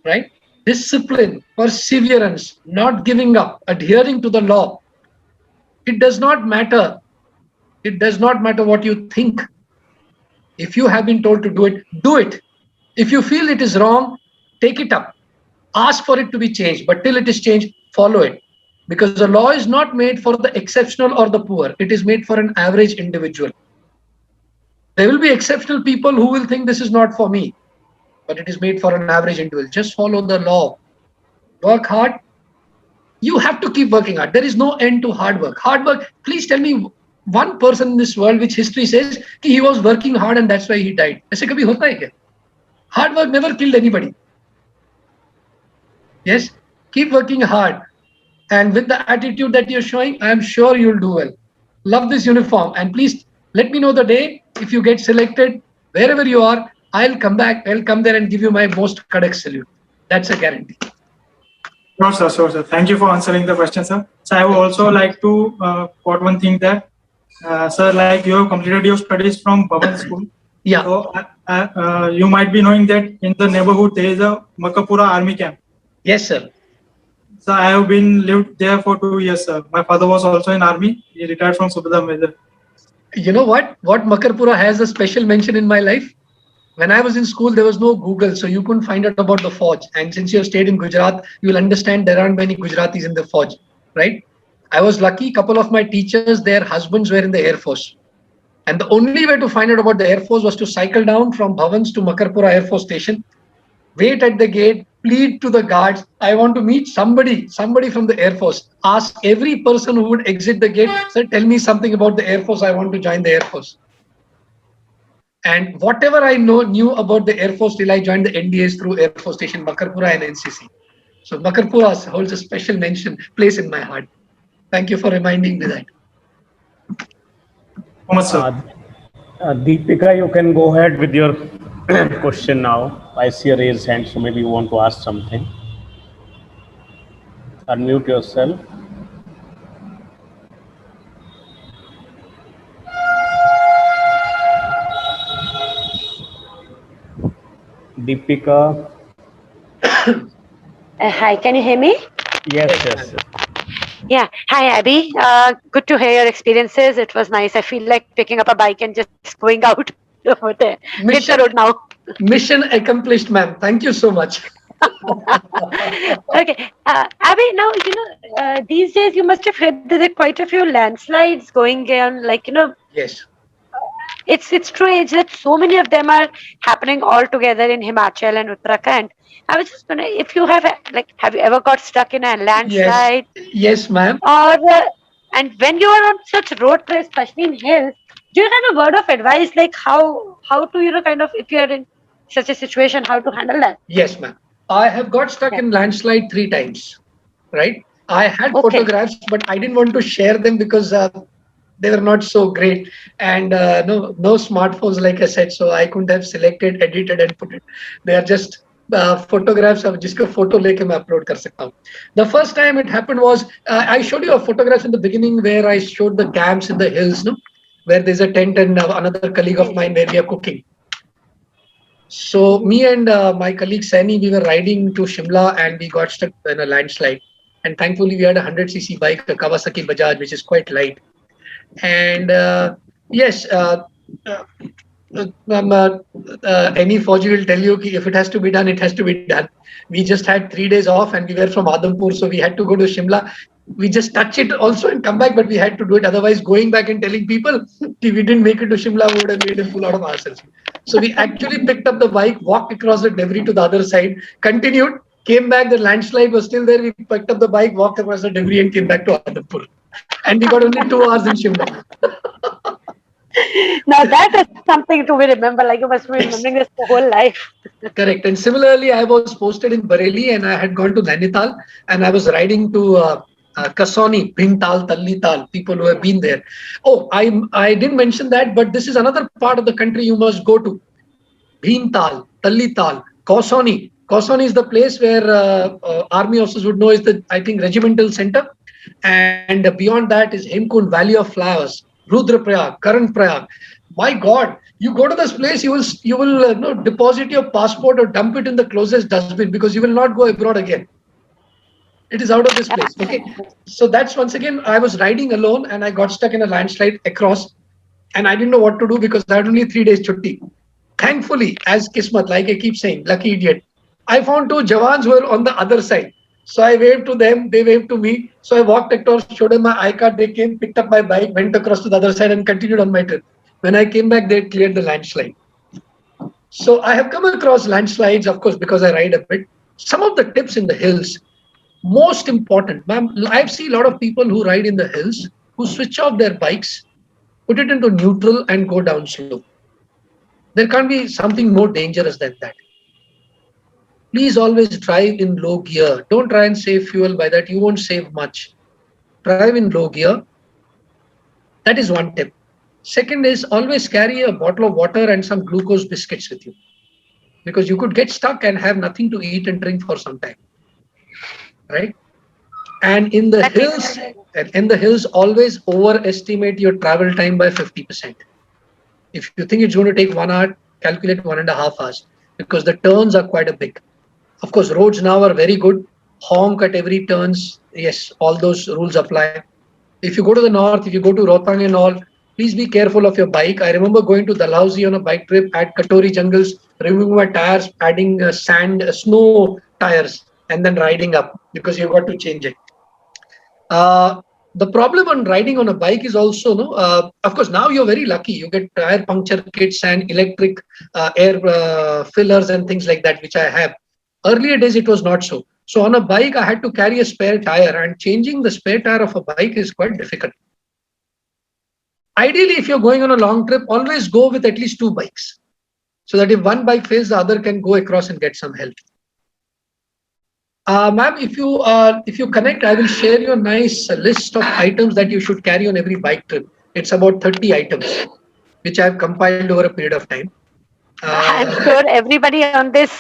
right? Discipline, perseverance, not giving up, adhering to the law. It does not matter. It does not matter what you think. If you have been told to do it, do it. If you feel it is wrong, take it up. Ask for it to be changed. But till it is changed, follow it. Because the law is not made for the exceptional or the poor. It is made for an average individual. There will be exceptional people who will think this is not for me. But it is made for an average individual. Just follow the law. Work hard. You have to keep working hard. There is no end to hard work. Hard work, please tell me one person in this world which history says he was working hard and that's why he died. ऐसे कभी होता है क्या? Hard work never killed anybody. Yes, keep working hard. And with the attitude that you're showing, I am sure you'll do well. Love this uniform. And please let me know the day if you get selected, wherever you are, I'll come back. I'll come there and give you my most Kadak salute. That's a guarantee. Sure, sir. Sure, sir. Thank you for answering the question, sir. So I would also like to quote one thing that, sir, like you have completed your studies from Bhavan School. Yeah. So you might be knowing that in the neighborhood there is a Makapura army camp. Yes, sir. So I have been lived there for 2 years, sir. My father was also in army. He retired from Subedar Major. You know what? What Makarpura has a special mention in my life? When I was in school, there was no Google, so you couldn't find out about the Fauj. And since you have stayed in Gujarat, you will understand there aren't many Gujaratis in the Fauj, right? I was lucky. Couple of my teachers, their husbands were in the Air Force. And the only way to find out about the Air Force was to cycle down from Bhavans to Makarpura Air Force Station, wait at the gate, plead to the guards, I want to meet somebody from the Air Force. Ask every person who would exit the gate, sir, tell me something about the Air Force. I want to join the Air Force. And whatever I knew about the Air Force till I joined the NDAs through Air Force Station, Makarpura and NCC. So Makarpura holds a special place in my heart. Thank you for reminding me that. Much, sir. Deepika, you can go ahead with your question now. I see a raised hand, so maybe you want to ask something. Unmute yourself. Deepika. Hi, can you hear me? Yes. Yeah. Hi, Abby. Good to hear your experiences. It was nice. I feel like picking up a bike and just going out over there. Hit the road now. Mission accomplished, ma'am. Thank you so much. Okay. Abby, now, these days you must have heard that there are quite a few landslides going on, Yes. It's true that so many of them are happening all together in Himachal and Uttarakhand. I was just wondering if you have you ever got stuck in a landslide? Yes, ma'am. Or and when you are on such road trips, especially in hills, do you have a word of advice like how to if you are in such a situation, how to handle that? Yes, ma'am. I have got stuck in landslide 3 times, right? I had Okay. photographs, but I didn't want to share them because they were not so great, and no smartphones, like I said, so I couldn't have selected, edited, and put it. They are just photographs of जिसको photo लेके मैं upload कर सकता हूँ. The first time it happened was I showed you a photograph in the beginning where I showed the camps in the hills, where there's a tent and another colleague of mine where we are cooking. So me and my colleague Sani, we were riding to Shimla and we got stuck in a landslide. And thankfully we had a 100cc bike, a Kawasaki Bajaj, which is quite light. And yes, any Fauji will tell you that if it has to be done, it has to be done. We just had 3 days off and we were from Adhampur, so we had to go to Shimla. We just touch it also and come back, but we had to do it. Otherwise, going back and telling people if we didn't make it to Shimla, we would have made a fool out of ourselves. So we actually picked up the bike, walked across the debris to the other side, continued, came back. The landslide was still there. We picked up the bike, walked across the debris, and came back to Adhampur. and we got only 2 hours in Shimla. Now that is something to be remember. Like you must be remembering this for whole life. Correct. And similarly, I was posted in Bareilly and I had gone to Nainital and I was riding to Kasoni, Bhintal, Tallital, people who have been there. Oh, I didn't mention that, but this is another part of the country you must go to. Bhintal, Tallital, Kasoni. Kasoni is the place where army officers would know is the, I think, regimental center. And beyond that is Hemkund, Valley of Flowers, Rudraprayag, Karan Prayag. My God, you go to this place, you will deposit your passport or dump it in the closest dustbin because you will not go abroad again. It is out of this place. Okay, so that's once again I was riding alone and I got stuck in a landslide across, and I didn't know what to do because I had only 3 days chutti. Thankfully, as Kismat, like I keep saying, lucky idiot, I found 2 Jawans who were on the other side. So I waved to them, they waved to me. So I walked across, showed them my iCard, they came, picked up my bike, went across to the other side and continued on my trip. When I came back, they had cleared the landslide. So I have come across landslides, of course, because I ride a bit. Some of the tips in the hills, most important, ma'am, I've seen a lot of people who ride in the hills who switch off their bikes, put it into neutral and go down slow. There can't be something more dangerous than that. Please always drive in low gear. Don't try and save fuel by that. You won't save much. Drive in low gear. That is one tip. Second is always carry a bottle of water and some glucose biscuits with you, because you could get stuck and have nothing to eat and drink for some time. Right? And in the hills, always overestimate your travel time by 50%. If you think it's going to take 1 hour, calculate 1.5 hours, because the turns are quite a big. Of course, roads now are very good. Honk at every turns. Yes, all those rules apply. If you go to the north, if you go to Rohtang and all, please be careful of your bike. I remember going to Dalhousie on a bike trip at Katori jungles, removing my tires, adding snow tires, and then riding up because you got to change it. The problem on riding on a bike is also, of course, now you're very lucky. You get tire puncture kits and electric air fillers and things like that, which I have. Earlier days, it was not so. So on a bike, I had to carry a spare tire, and changing the spare tire of a bike is quite difficult. Ideally, if you're going on a long trip, always go with at least 2 bikes, so that if one bike fails, the other can go across and get some help. Ma'am, if you connect, I will share you a nice list of items that you should carry on every bike trip. It's about 30 items, which I have compiled over a period of time. I'm sure everybody on this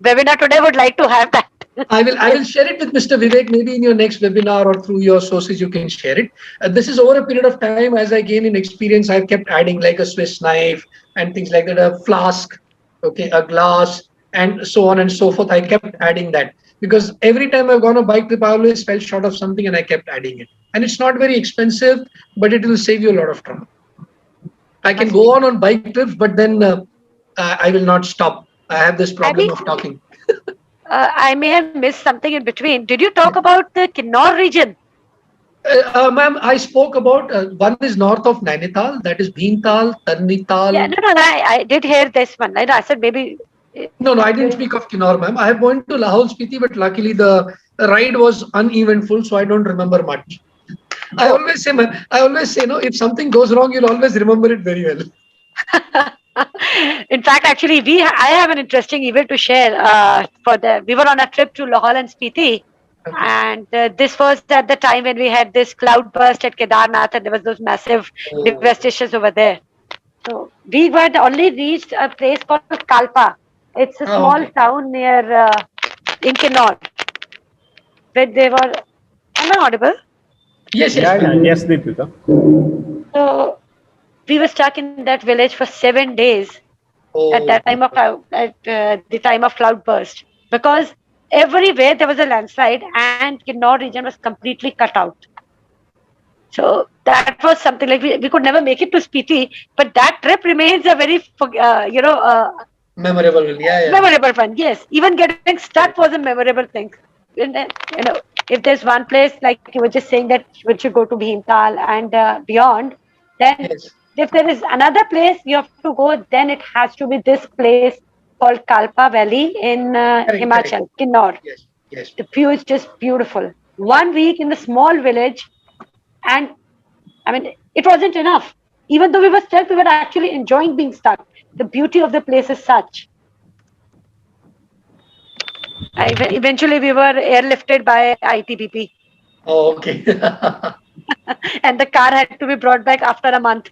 webinar today would like to have that. I will share it with Mr. Vivek, maybe in your next webinar or through your sources you can share it. This is over a period of time. As I gain in experience, I've kept adding like a Swiss knife and things like that, a flask, okay, a glass, and so on and so forth. I kept adding that because every time I've gone on a bike trip, I always fell short of something and I kept adding it. And it's not very expensive, but it will save you a lot of trouble. I can go on bike trips, but then I will not stop. I have this problem of talking. I may have missed something in between. Did you talk about the Kinnaur region? Ma'am, I spoke about one is north of Nainital, that is Bhintal, Tarnital. Yeah, no, I did hear this one. I said maybe. No, I didn't speak of Kinnaur, ma'am. I have gone to Lahore Spiti, but luckily the ride was uneventful, so I don't remember much. I always say, no, if something goes wrong, you'll always remember it very well. In fact, actually, I have an interesting event to share. We were on a trip to Lahore and Spiti, and this was at the time when we had this cloud burst at Kedarnath, and there was those massive devastations over there. So we had only reached a place called Kalpa. It's a small town near in Kinnaur. Where they were. Am I audible? Yes, Yes, Deepika. So we were stuck in that village for 7 days at that time of the time of cloud burst, because everywhere there was a landslide and Kinnaur region was completely cut out. So that was something like we could never make it to Spiti, but that trip remains a very memorable one. Memorable one. Yes, even getting stuck was a memorable thing. And then, if there's one place like you were just saying that we should go to Bhintal and beyond, then if there is another place you have to go, then it has to be this place called Kalpa Valley in Himachal, Kinnaur. Yes. The view is just beautiful. 1 week in the small village, And I mean, it wasn't enough. Even though we were stuck, we were actually enjoying being stuck. The beauty of the place is such. Eventually, we were airlifted by ITBP, Oh, okay. and the car had to be brought back after a month.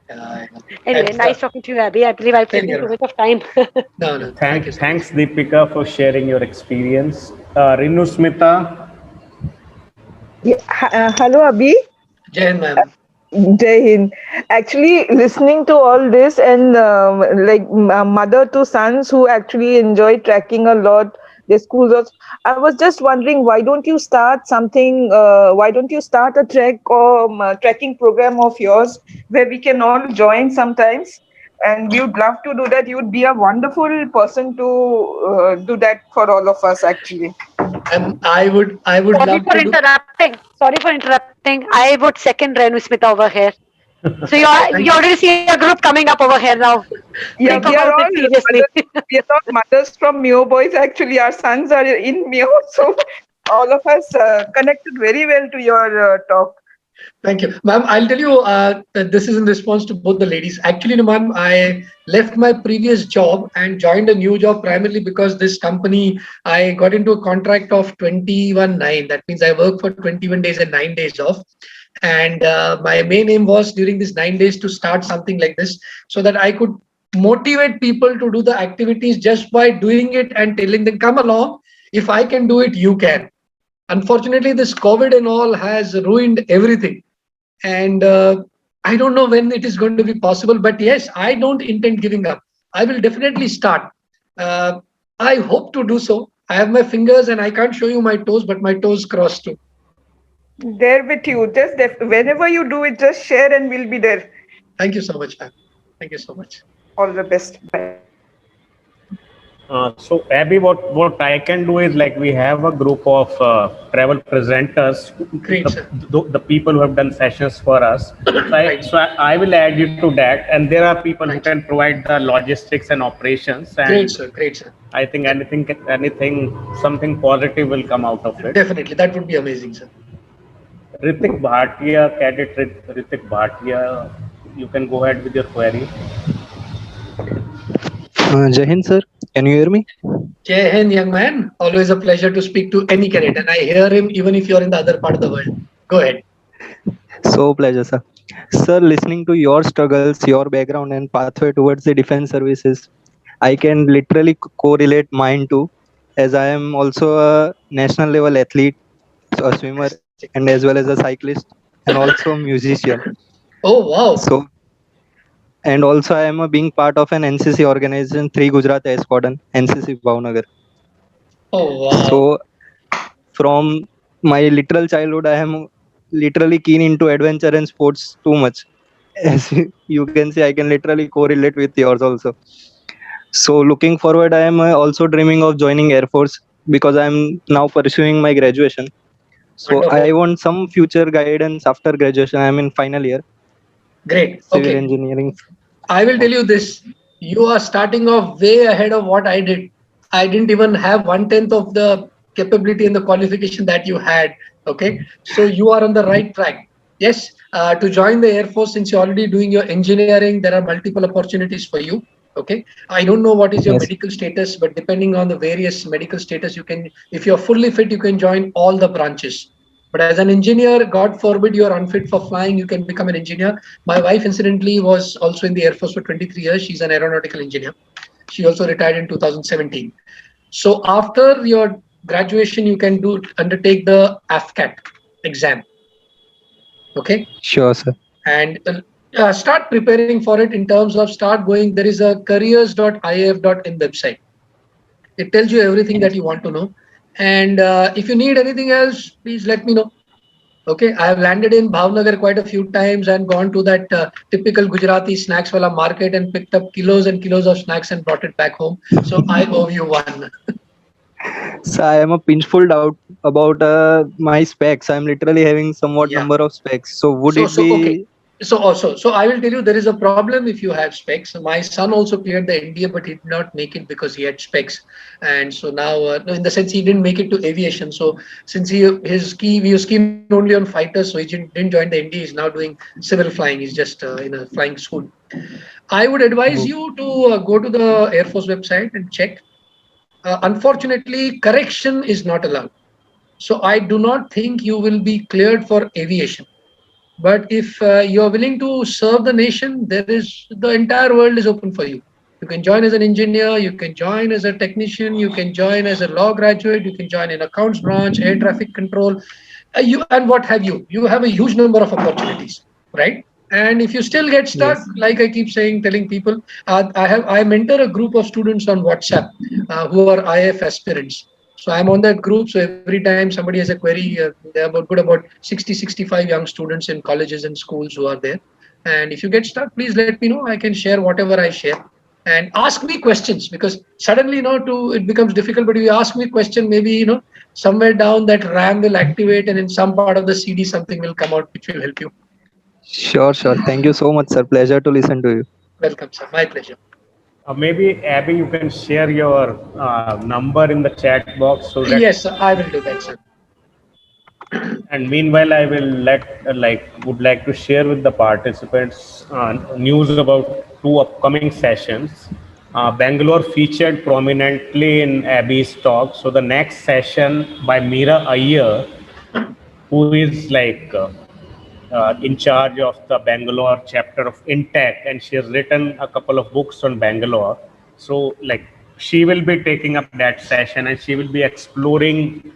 Yeah, Anyway, that's nice talking to you, Abby. I believe I've Same taken too here. much of time. No, no. Thank you. so much. Thanks, Deepika, for sharing your experience. Rinu Smita, Yeah, hello, Abhi. Jai Hind, ma'am. Jai Hind. Actually, listening to all this and mother to sons who actually enjoy trekking a lot, their schools. I was just wondering, why don't you start something? Why don't you start a trek or trekking program of yours where we can all join sometimes? And we would love to do that. You would be a wonderful person to do that for all of us, actually. I would Sorry love for to do. interrupting. Sorry for interrupting. I would second Renu Smita over here. So you already see a group coming up over here now. Yeah, Think we are about all it seriously. we are all mothers from Mio Boys. Actually, our sons are in Mio, so all of us connected very well to your talk. Thank you, ma'am. I'll tell you. That this is in response to both the ladies. Actually, no, ma'am, I left my previous job and joined a new job primarily because this company I got into a contract of 21/9. That means I work for 21 days and 9 days off. And my main aim was during these 9 days to start something like this so that I could motivate people to do the activities just by doing it and telling them, come along. If I can do it, you can. Unfortunately, this COVID and all has ruined everything. And I don't know when it is going to be possible, but yes, I don't intend giving up. I will definitely start. Uh, I hope to do so. I have my fingers and I can't show you my toes, but my toes crossed too. There with you. Just whenever you do it, just share and we'll be there. Thank you so much, ma'am. Thank you so much. All the best. Bye. so Abby, what I can do is like we have a group of travel presenters, Great, sir. the people who have done sessions for us. I will add you to that, and there are people who can provide the logistics and operations. And Great, sir. Great, sir. I think something positive will come out of it. Definitely. That would be amazing, sir. Ritik Bhatia, Cadet Ritik Bhatia, you can go ahead with your query. Jai Hind, sir. Can you hear me? Jai Hind, young man. Always a pleasure to speak to any cadet, and I hear him even if you're in the other part of the world. Go ahead. So pleasure, sir. Sir, listening to your struggles, your background, and pathway towards the defense services, I can literally correlate mine too, as I am also a national level athlete, a swimmer, and as well as a cyclist, and also a musician. Oh, wow. So, and also I am being part of an NCC organization, 3 Gujarat Squadron, NCC Bhavnagar. Oh, wow. So, from my literal childhood, I am literally keen into adventure and sports too much. As you can see, I can literally correlate with yours also. So, looking forward, I am also dreaming of joining Air Force because I am now pursuing my graduation. So, Wonderful. I want some future guidance after graduation. I am in final year, Great. civil Okay. engineering. I will tell you this. You are starting off way ahead of what I did. I didn't even have 1/10 of the capability and the qualification that you had. Okay. So you are on the right track. Yes. To join the Air Force, since you're already doing your engineering, there are multiple opportunities for you. Okay. I don't know what is your Yes. medical status, but depending on the various medical status, you can, if you're fully fit, you can join all the branches. But as an engineer, God forbid you are unfit for flying, you can become an engineer. My wife, incidentally, was also in the Air Force for 23 years. She's an aeronautical engineer. She also retired in 2017. So after your graduation, you can undertake the AFCAT exam. Okay. Sure, sir. And start preparing for it in terms of start going. There is a careers.if.in website. It tells you everything that you want to know. And if you need anything else, please let me know. Okay, I have landed in Bhavnagar quite a few times and gone to that typical Gujarati snacks wala market and picked up kilos and kilos of snacks and brought it back home. So I owe you one. So I am a pinchful doubt about my specs. I'm literally having somewhat Yeah. number of specs. So would So- it so, be okay. So I will tell you, there is a problem if you have specs. My son also cleared the NDA, but he did not make it because he had specs. And so now, no, in the sense he didn't make it to aviation. So since he was keen only on fighters, so he didn't join the NDA. He's now doing civil flying. He's just in a flying school. I would advise you to go to the Air Force website and check. Unfortunately, correction is not allowed. So I do not think you will be cleared for aviation. But if you are willing to serve the nation, the entire world is open for you. You can join as an engineer, you can join as a technician, you can join as a law graduate, you can join in accounts branch, air traffic control, and what have you. You have a huge number of opportunities, right? And if you still get stuck, like I keep telling people, I mentor a group of students on WhatsApp who are IF aspirants. So I'm on that group. So every time somebody has a query, there are about 60, 65 young students in colleges and schools who are there. And if you get stuck, please let me know. I can share whatever I share. And ask me questions, because suddenly, it becomes difficult. But if you ask me a question, maybe, somewhere down that RAM will activate, and in some part of the CD, something will come out which will help you. Sure. Thank you so much, sir. Pleasure to listen to you. Welcome, sir. My pleasure. Maybe Abby, you can share your number in the chat box so that. Yes, sir, I will do that, sir. And meanwhile, I will would like to share with the participants news about 2 upcoming sessions. Bangalore featured prominently in Abby's talk. So the next session by Meera Iyer, who is in charge of the Bangalore chapter of Intech, and she has written a couple of books on Bangalore. So she will be taking up that session, and she will be exploring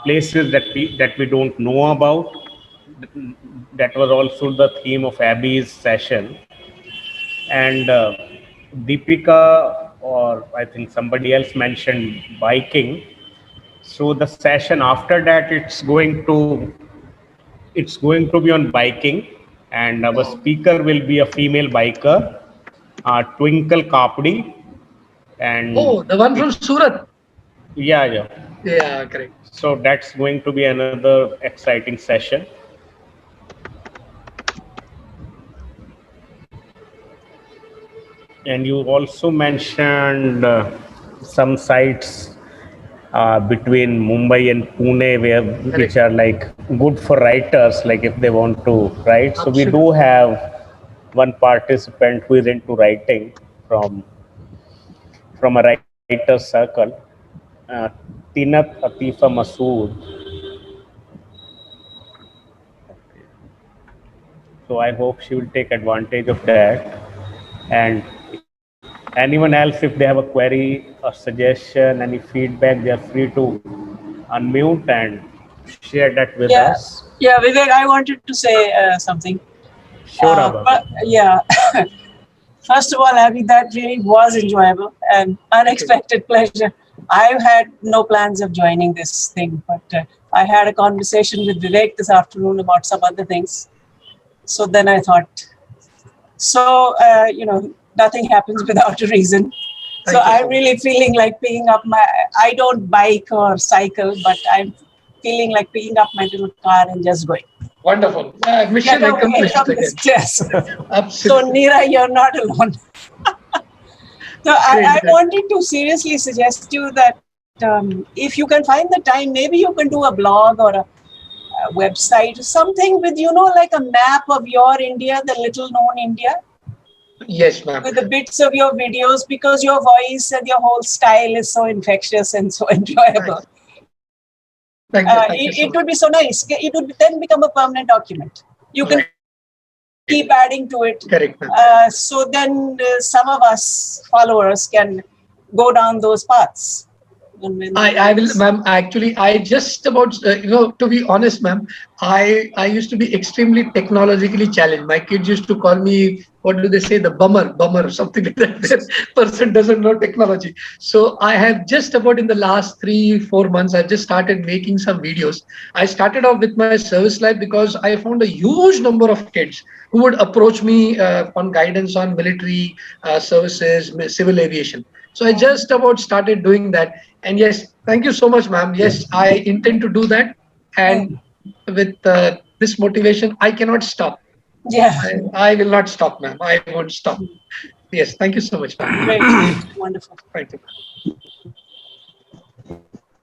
places that we don't know about. That was also the theme of Abby's session. And Deepika, or I think somebody else mentioned biking. So the session after that, it's going to be on biking, and our speaker will be a female biker, Twinkle Kapdi. And the one from Surat. Yeah, correct. So that's going to be another exciting session. And you also mentioned some sites between Mumbai and Pune which are good for writers, if they want to write. So we do have one participant who is into writing from a writer's circle, Tinat Atifa Masood. So I hope she will take advantage of that. And anyone else, if they have a query or suggestion, any feedback, they are free to unmute and share that with us. Yeah, Vivek, I wanted to say something. Sure, Abba. First of all, Abby, that really was enjoyable and unexpected pleasure. I had no plans of joining this thing, but I had a conversation with Vivek this afternoon about some other things. So then I thought, nothing happens without a reason. So I'm really feeling like picking up I don't bike or cycle, but I'm feeling like picking up my little car and just going. Wonderful. Mission accomplished. Yes. Absolutely. So Neera, you're not alone. So I wanted to seriously suggest you that if you can find the time, maybe you can do a blog or a website or something with, like a map of your India, the little known India. Yes, ma'am. With the bits of your videos, because your voice and your whole style is so infectious and so enjoyable. Thank you. It would be so nice. It would then become a permanent document. You can keep adding to it. Correct. So then some of us followers can go down those paths. I will, ma'am. Actually, I just about, to be honest, ma'am, I used to be extremely technologically challenged. My kids used to call me, what do they say, the bummer, something like that. That person doesn't know technology. So I have just about in the last 3-4 months, I just started making some videos. I started off with my service life because I found a huge number of kids who would approach me on guidance on military services, civil aviation. So I just about started doing that. And yes, thank you so much, ma'am. Yes, I intend to do that. And with this motivation, I cannot stop. Yeah. I will not stop, ma'am. I won't stop. Yes, thank you so much, ma'am. Great. Wonderful. Thank you.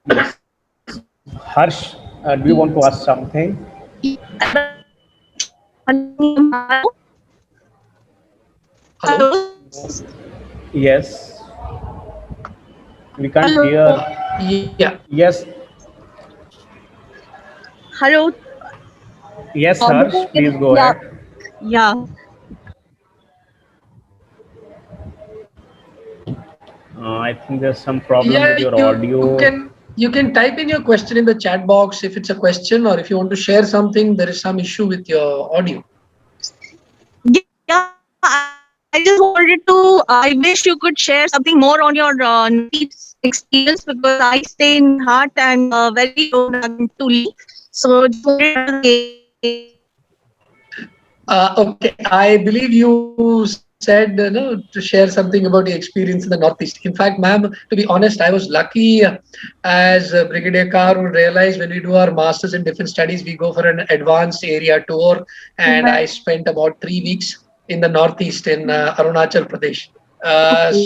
Yes. Harsh, do you want to ask something? Hello? Yes. We can't Hello. hear. Yeah. Yes. Hello. Yes, Harsh, please go Yeah. ahead. Yeah. I think there's some problem Yeah, with your you audio. can type in your question in the chat box if it's a question, or if you want to share something, there is some issue with your audio. Yeah. I just wanted to. I wish you could share something more on your experience, because I stay in heart and very low to leave. So just wanted to Okay, I believe you said no, to share something about your experience in the Northeast. In fact, ma'am, to be honest, I was lucky as Brigadier Carr would realize when we do our masters in different studies, we go for an advanced area tour, and I spent about 3 weeks in the Northeast in Arunachal Pradesh.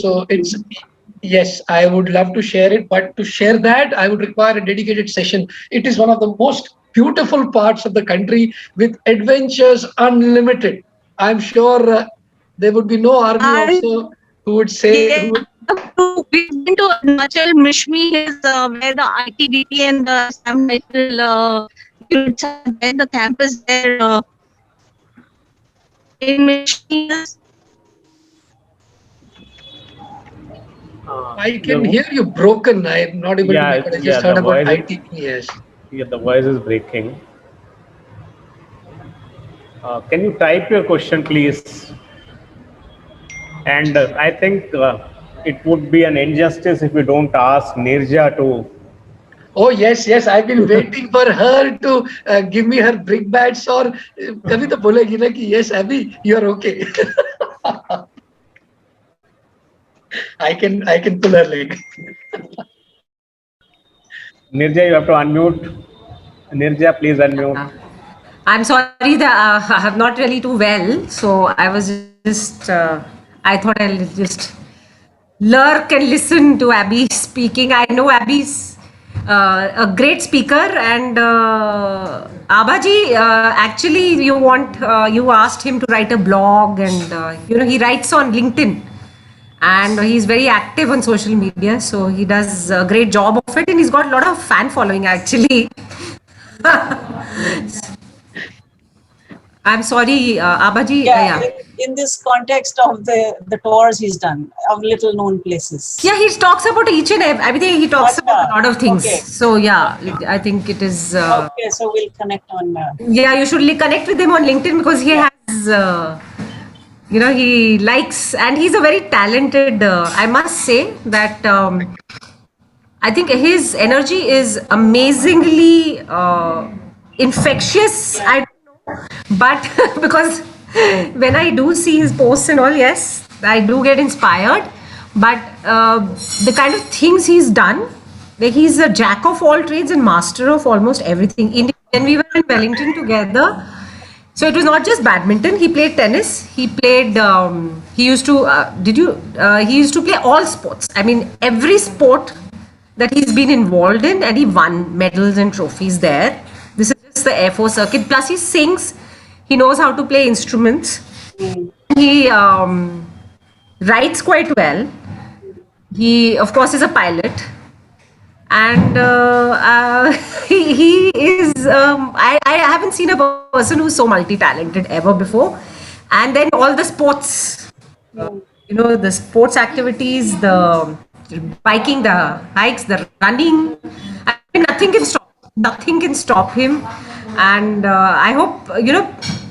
So it's yes, I would love to share it, but to share that, I would require a dedicated session. It is one of the most beautiful parts of the country with adventures unlimited. I'm sure there would be no army also who would say, who would, we've been to Arunachal. Mishmi is where the ITBP and the Assam Rifle units are there, the campus there in Mishmi. I can hear you broken. I'm not able to make it. I just heard the about voice. ITP. Yes. Yeah, the voice is breaking. Can you type your question, please? And I think it would be an injustice if we don't ask Nirja to. Oh yes, yes. I've been waiting for her to give me her brick bats, or कभी तो बोलेगी ना कि yes, Abby, you are okay. I can pull her leg. Nirja, you have to unmute. Nirja, please unmute. I'm sorry that I'm not really too well, so I was just I thought I'll just lurk and listen to Abby speaking. I know Abby's a great speaker, and Abaji, actually, you asked him to write a blog, and he writes on LinkedIn, and he's very active on social media, so he does a great job of it, and he's got a lot of fan following actually. I'm sorry, Abaji. Yeah, in this context of the tours he's done of little known places. Yeah, he talks about each and everything. He talks about a lot of things. Okay. So yeah, I think it is. Okay, so we'll connect on. Yeah, you should connect with him on LinkedIn, because he has, he likes, and he's a very talented. I must say that I think his energy is amazingly infectious. I don't know, but because when I do see his posts and all, yes, I do get inspired. But the kind of things he's done, like he's a jack of all trades and master of almost everything. When we were in Wellington together, so it was not just badminton. He played tennis. He played. He used to. He used to play all sports. I mean, every sport that he's been involved in, and he won medals and trophies there. This is just the Air Force circuit. Plus, he sings. He knows how to play instruments. He writes quite well. He, of course, is a pilot. And he is, I haven't seen a person who's so multi-talented ever before. And then all the sports, the sports activities, the biking, the hikes, the running, I mean, nothing can stop him. And I hope,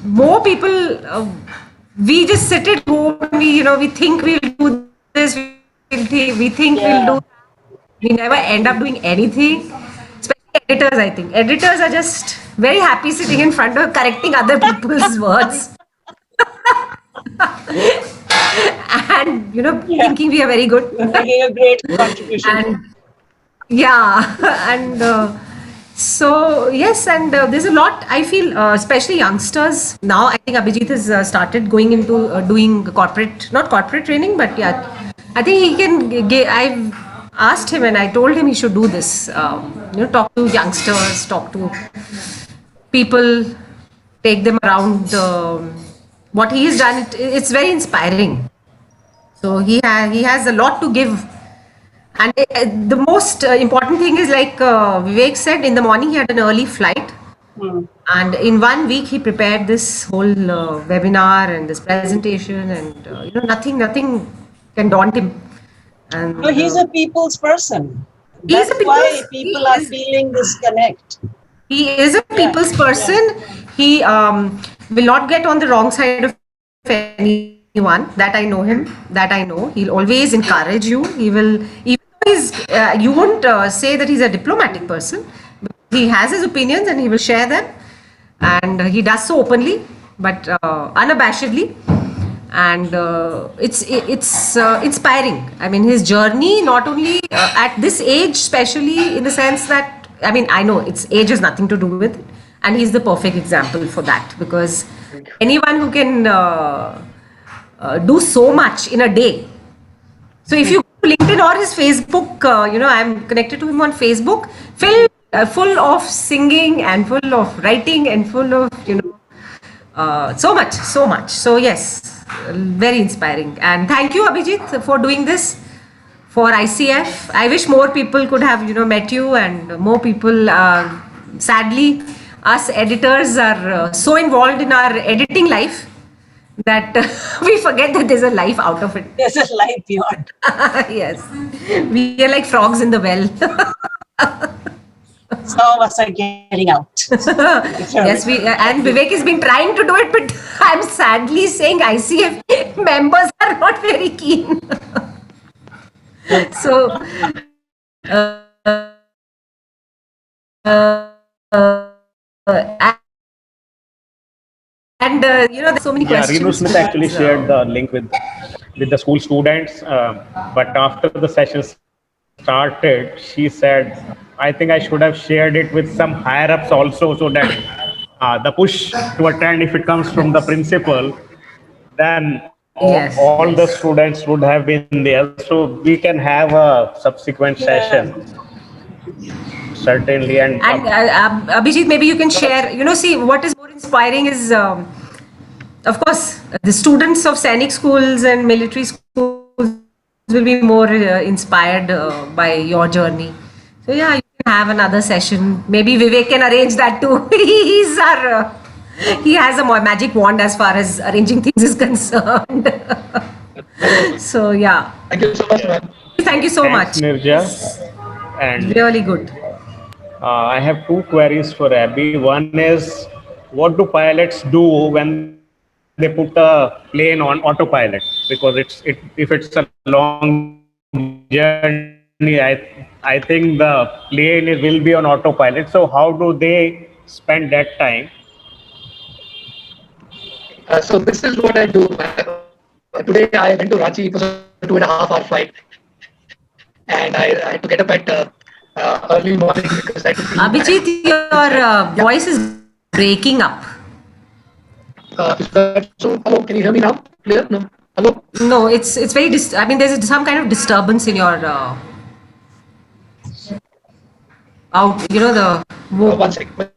more people, we just sit at home, we think we'll do this, we think we'll do. We never end up doing anything. Especially editors, I think. Editors are just very happy sitting in front of correcting other people's words. And, thinking we are very good. Making a great contribution. And, yeah. And So yes, and there's a lot. I feel, especially youngsters now. I think Abhijit has started going into doing corporate, not corporate training, but yeah, I think he can. I've asked him and I told him he should do this. Talk to youngsters, talk to people, take them around. What he has done, it's very inspiring. So he has a lot to give. And the most important thing is, like Vivek said, in the morning he had an early flight. And in 1 week he prepared this whole webinar and this presentation, and nothing can daunt him. And No, he's a people's person. He's That's a why people's- people are feeling this connect. he is a people's person. He will not get on the wrong side of anyone. That I know him. That I know. He'll always encourage you. He will, even though you won't say that he's a diplomatic person. He has his opinions and he will share them, and he does so openly, but unabashedly. And it's inspiring. I mean, his journey, not only at this age, especially in the sense that, I mean, I know age has nothing to do with it, and he's the perfect example for that, because anyone who can do so much in a day. So if you go to LinkedIn or his Facebook, I'm connected to him on Facebook, full of singing and full of writing and full of, so much. So yes, very inspiring. And thank you, Abhijit, for doing this for ICF. I wish more people could have, met you, and more people, sadly, us editors are so involved in our editing life that we forget that there's a life out of it. There's a life beyond. Yes. We are like frogs in the well. Some of us are getting out. Yes, and Vivek has been trying to do it, but I'm sadly saying ICF members are not very keen. So, there's so many Yeah, questions. Reenu Smith actually shared the link with the school students, but after the session started, she said, I think I should have shared it with some higher ups also, so that the push to attend, if it comes from the principal, then Yes, all the students would have been there. So we can have a subsequent session, certainly. And Abhijit, maybe you can share, see, what is more inspiring is, of course, the students of Sainik schools and military schools will be more inspired by your journey. So yeah, you can have another session. Maybe Vivek can arrange that too. He has a magic wand as far as arranging things is concerned. So yeah. Thank you so much, man. Thank you so thanks, much. Nirja. And Really good. I have two queries for Abby. One is, what do pilots do when they put a plane on autopilot? Because if it's a long journey, I think the plane will be on autopilot. So how do they spend that time? So this is what I do. Today I went to Ranchi. It was a 2.5-hour flight, and I had to get up at early morning because I had to be Abhijit, your voice is breaking up. So hello, can you hear me now? Clear? No. Hello. No, it's very. I mean, there's some kind of disturbance in your out. The. 1 second.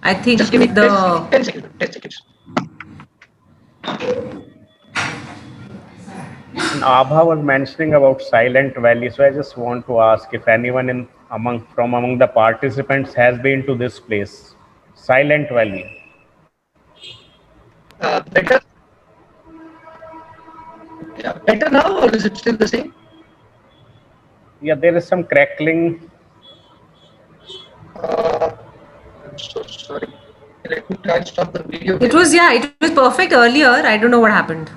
I think Just give me the. 10 seconds. 10 seconds. Abha was mentioning about Silent Valley, so I just want to ask if anyone from among the participants has been to this place, Silent Valley. Better? Yeah, better now, or is it still the same? Yeah, there is some crackling. I'm so sorry. Let me try and stop the video. It was perfect earlier. I don't know what happened.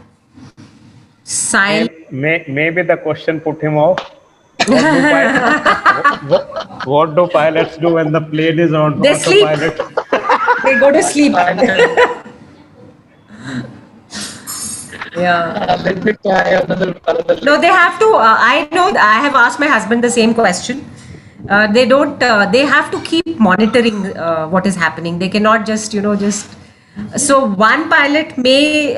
Maybe the question put him off. What do pilots do when the plane is on They sleep. autopilot? They go to sleep. Yeah. Let me try another. No, they have to. I know. I have asked my husband the same question. they don't. They have to keep monitoring what is happening. They cannot just So one pilot may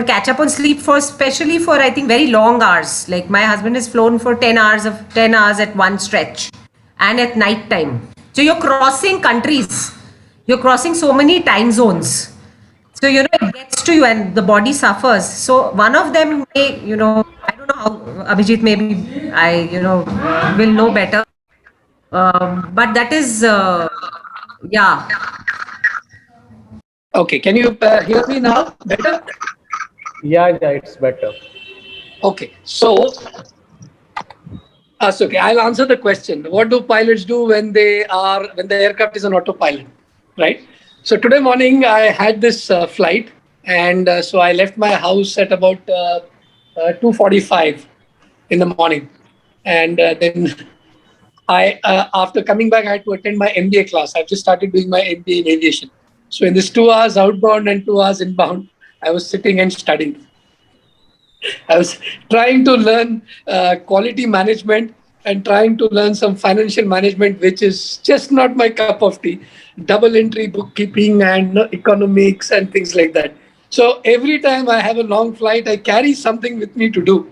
catch up on sleep for, especially for, I think, very long hours. Like my husband has flown for 10 hours at one stretch, and at night time. So you're crossing countries. You're crossing so many time zones. So, it gets to you and the body suffers. So one of them may, I don't know how, Abhijit, maybe will know better. But that is, yeah. Okay, can you hear me now better? Yeah, it's better. Okay, so okay, I'll answer the question. What do pilots do when the aircraft is on autopilot, right? So today morning I had this flight, and so I left my house at about 2:45 in the morning, and then I after coming back I had to attend my MBA class. I've just started doing my MBA in aviation. So in this 2 hours outbound and 2 hours inbound, I was sitting and studying. I was trying to learn quality management and trying to learn some financial management, which is just not my cup of tea. Double entry bookkeeping and economics and things like that. So every time I have a long flight, I carry something with me to do.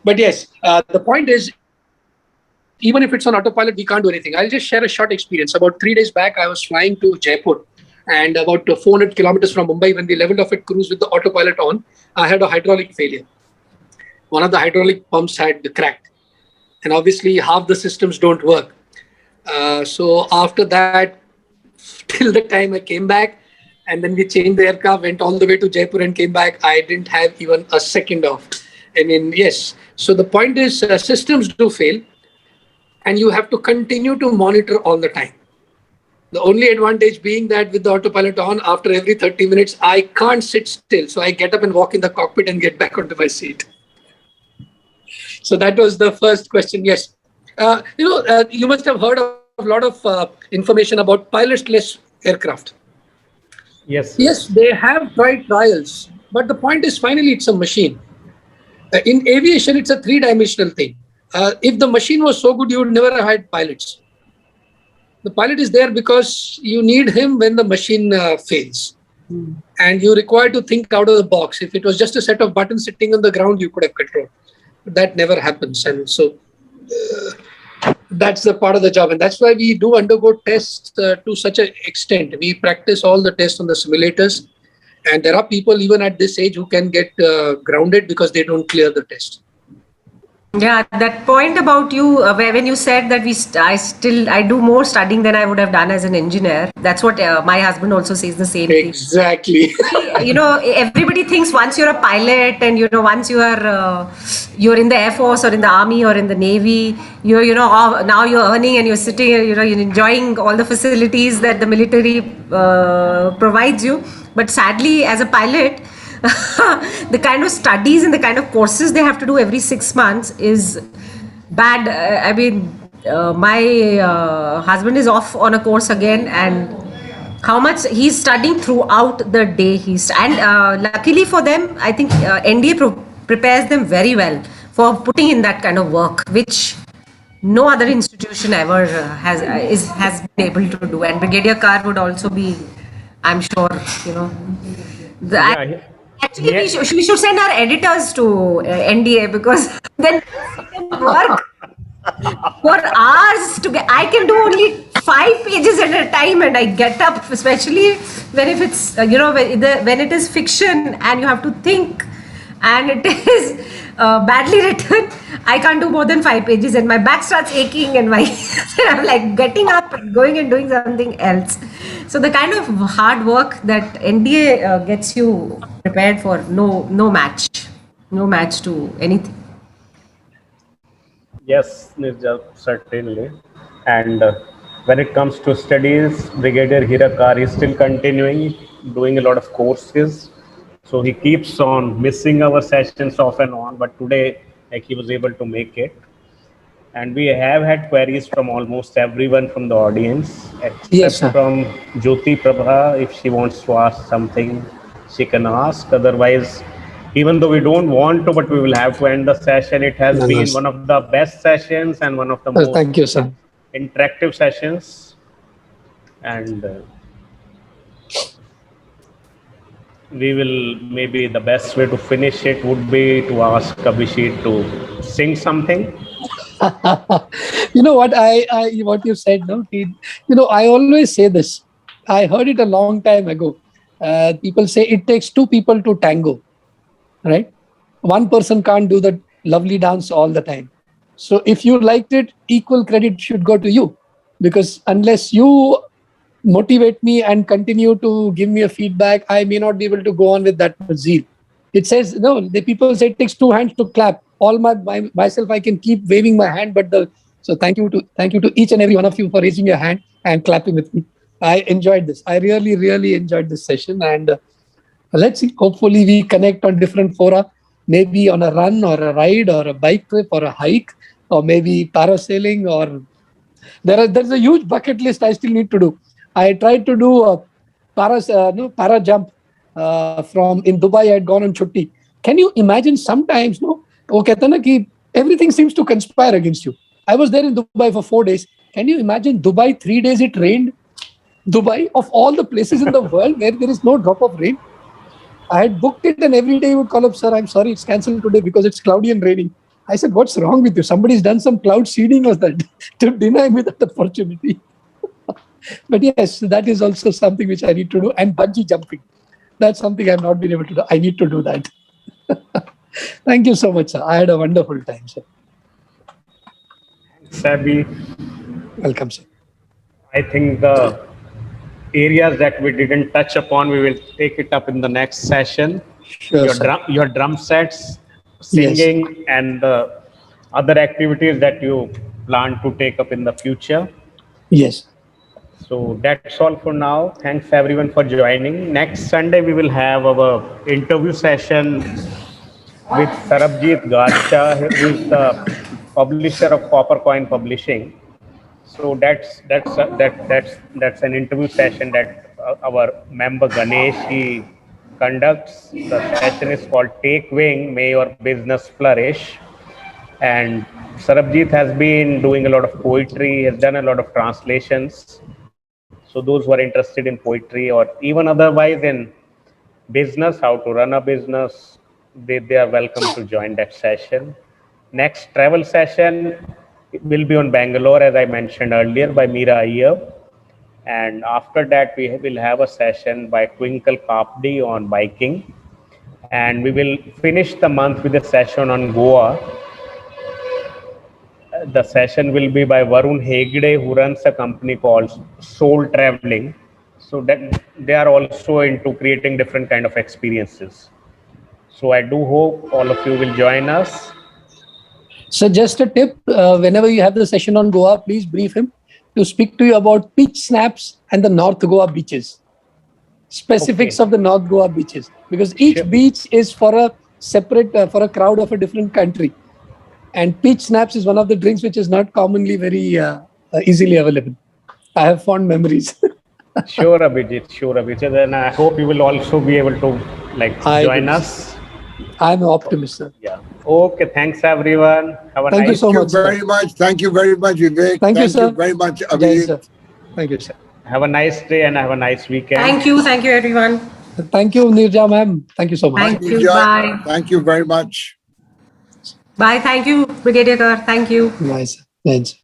But yes, the point is, even if it's on autopilot, we can't do anything. I'll just share a short experience. About 3 days back, I was flying to Jaipur, and about 400 kilometers from Mumbai, when we leveled off at cruise with the autopilot on, I had a hydraulic failure. One of the hydraulic pumps had cracked, and obviously half the systems don't work. So after that, till the time I came back, and then we changed the aircraft, went all the way to Jaipur and came back, I didn't have even a second off. I mean, yes. So the point is, systems do fail, and you have to continue to monitor all the time. The only advantage being that with the autopilot on, after every 30 minutes, I can't sit still. So I get up and walk in the cockpit and get back onto my seat. So that was the first question. Yes. You must have heard of a lot of information about pilotless aircraft. Yes. Yes, they have tried trials. But the point is, finally, it's a machine. In aviation, it's a three-dimensional thing. If the machine was so good, you would never have had pilots. The pilot is there because you need him when the machine fails. And you require to think out of the box. If it was just a set of buttons sitting on the ground, you could have control. But that never happens. And so that's the part of the job. And that's why we do undergo tests to such an extent. We practice all the tests on the simulators. And there are people even at this age who can get grounded because they don't clear the test. Yeah, that point about you, when you said that I do more studying than I would have done as an engineer. That's what my husband also says the same thing. Exactly. Everybody thinks once you're a pilot and once you are you're in the Air Force or in the Army or in the Navy, now you're earning and you're sitting, you're enjoying all the facilities that the military provides you. But sadly, as a pilot, the kind of studies and the kind of courses they have to do every 6 months is bad. I mean, my husband is off on a course again, and how much he's studying throughout the day. And luckily for them, I think NDA prepares them very well for putting in that kind of work, which no other institution ever has been able to do. And Brigadier Carr would also be, I'm sure, Actually, we should send our editors to NDA, because then we can work for hours together. I can do only 5 pages at a time, and I get up, especially when if it's when it is fiction and you have to think and it is badly written. I can't do more than 5 pages, and my back starts aching, and I'm like getting up and going and doing something else. So the kind of hard work that NDA gets you prepared for, no match to anything. Yes, Nirja, certainly. And when it comes to studies, Brigadier Hira Carr is still continuing, doing a lot of courses. So he keeps on missing our sessions off and on, but today he was able to make it. And we have had queries from almost everyone from the audience, except from Jyoti Prabha. If she wants to ask something, she can ask. Otherwise, even though we don't want to, but we will have to end the session. It has been one of the best sessions and one of the most Thank you, sir. interactive sessions, and we will, maybe the best way to finish it would be to ask Abhishek to sing something. You know what what you said, no? I always say this. I heard it a long time ago. People say it takes two people to tango, right? One person can't do the lovely dance all the time. So if you liked it, equal credit should go to you, because unless you motivate me and continue to give me a feedback, I may not be able to go on with that zeal. It says, no, the people say it takes two hands to clap. All myself, I can keep waving my hand, but so thank you to each and every one of you for raising your hand and clapping with me. I enjoyed this. I really, really enjoyed this session, and let's see. Hopefully, we connect on different fora, maybe on a run or a ride or a bike trip or a hike, or maybe parasailing, or there's a huge bucket list I still need to do. I tried to do a para jump from in Dubai. I had gone on chutti. Can you imagine? Sometimes, everything seems to conspire against you. I was there in Dubai for 4 days. Can you imagine Dubai? 3 days it rained. Dubai, of all the places in the world where there is no drop of rain. I had booked it, and every day he would call up, sir, I'm sorry, it's cancelled today because it's cloudy and raining. I said, what's wrong with you? Somebody's done some cloud seeding or that to deny me that opportunity. But yes, that is also something which I need to do. And bungee jumping. That's something I've not been able to do. I need to do that. Thank you so much, sir. I had a wonderful time, sir. Sabi, welcome, sir. I think the areas that we didn't touch upon, we will take it up in the next session. Sure, your drum sets, singing, yes, and the other activities that you plan to take up in the future. Yes. So that's all for now. Thanks everyone for joining. Next Sunday, we will have our interview session with Sarabjit Garsha, who is the publisher of Copper Coin Publishing. So that's an interview session that our member Ganesh he conducts. The session is called Take Wing, May Your Business Flourish. And Sarabjit has been doing a lot of poetry, has done a lot of translations. So those who are interested in poetry or even otherwise in business, how to run a business, they are welcome to join that session. Next travel session will be on Bangalore, as I mentioned earlier, by Meera Iyer. And after that, we will have a session by Twinkle Kapdi on biking. And we will finish the month with a session on Goa. The session will be by Varun Hegde, who runs a company called Soul Traveling. So that they are also into creating different kind of experiences. So I do hope all of you will join us. So just a tip, whenever you have the session on Goa, please brief him to speak to you about pitch snaps and the North Goa beaches. Specifics of the North Goa beaches, because each beach is for a separate, for a crowd of a different country. And peach snaps is one of the drinks which is not commonly very easily available. I have fond memories. Sure, Abhijit. And I hope you will also be able to join us. I'm an optimist, sir. Yeah. Okay. Thanks, everyone. Have a Thank you so much. Thank you very much, Vivek. Thank you, sir. Thank you very much, Abhijit. Thank you, sir. Have a nice day and have a nice weekend. Thank you, everyone. Thank you, Nirja ma'am. Thank you so much. Thank you. Bye. Thank you very much. Bye. Thank you, Brigadier Kar. Thank you. Nice. Thanks.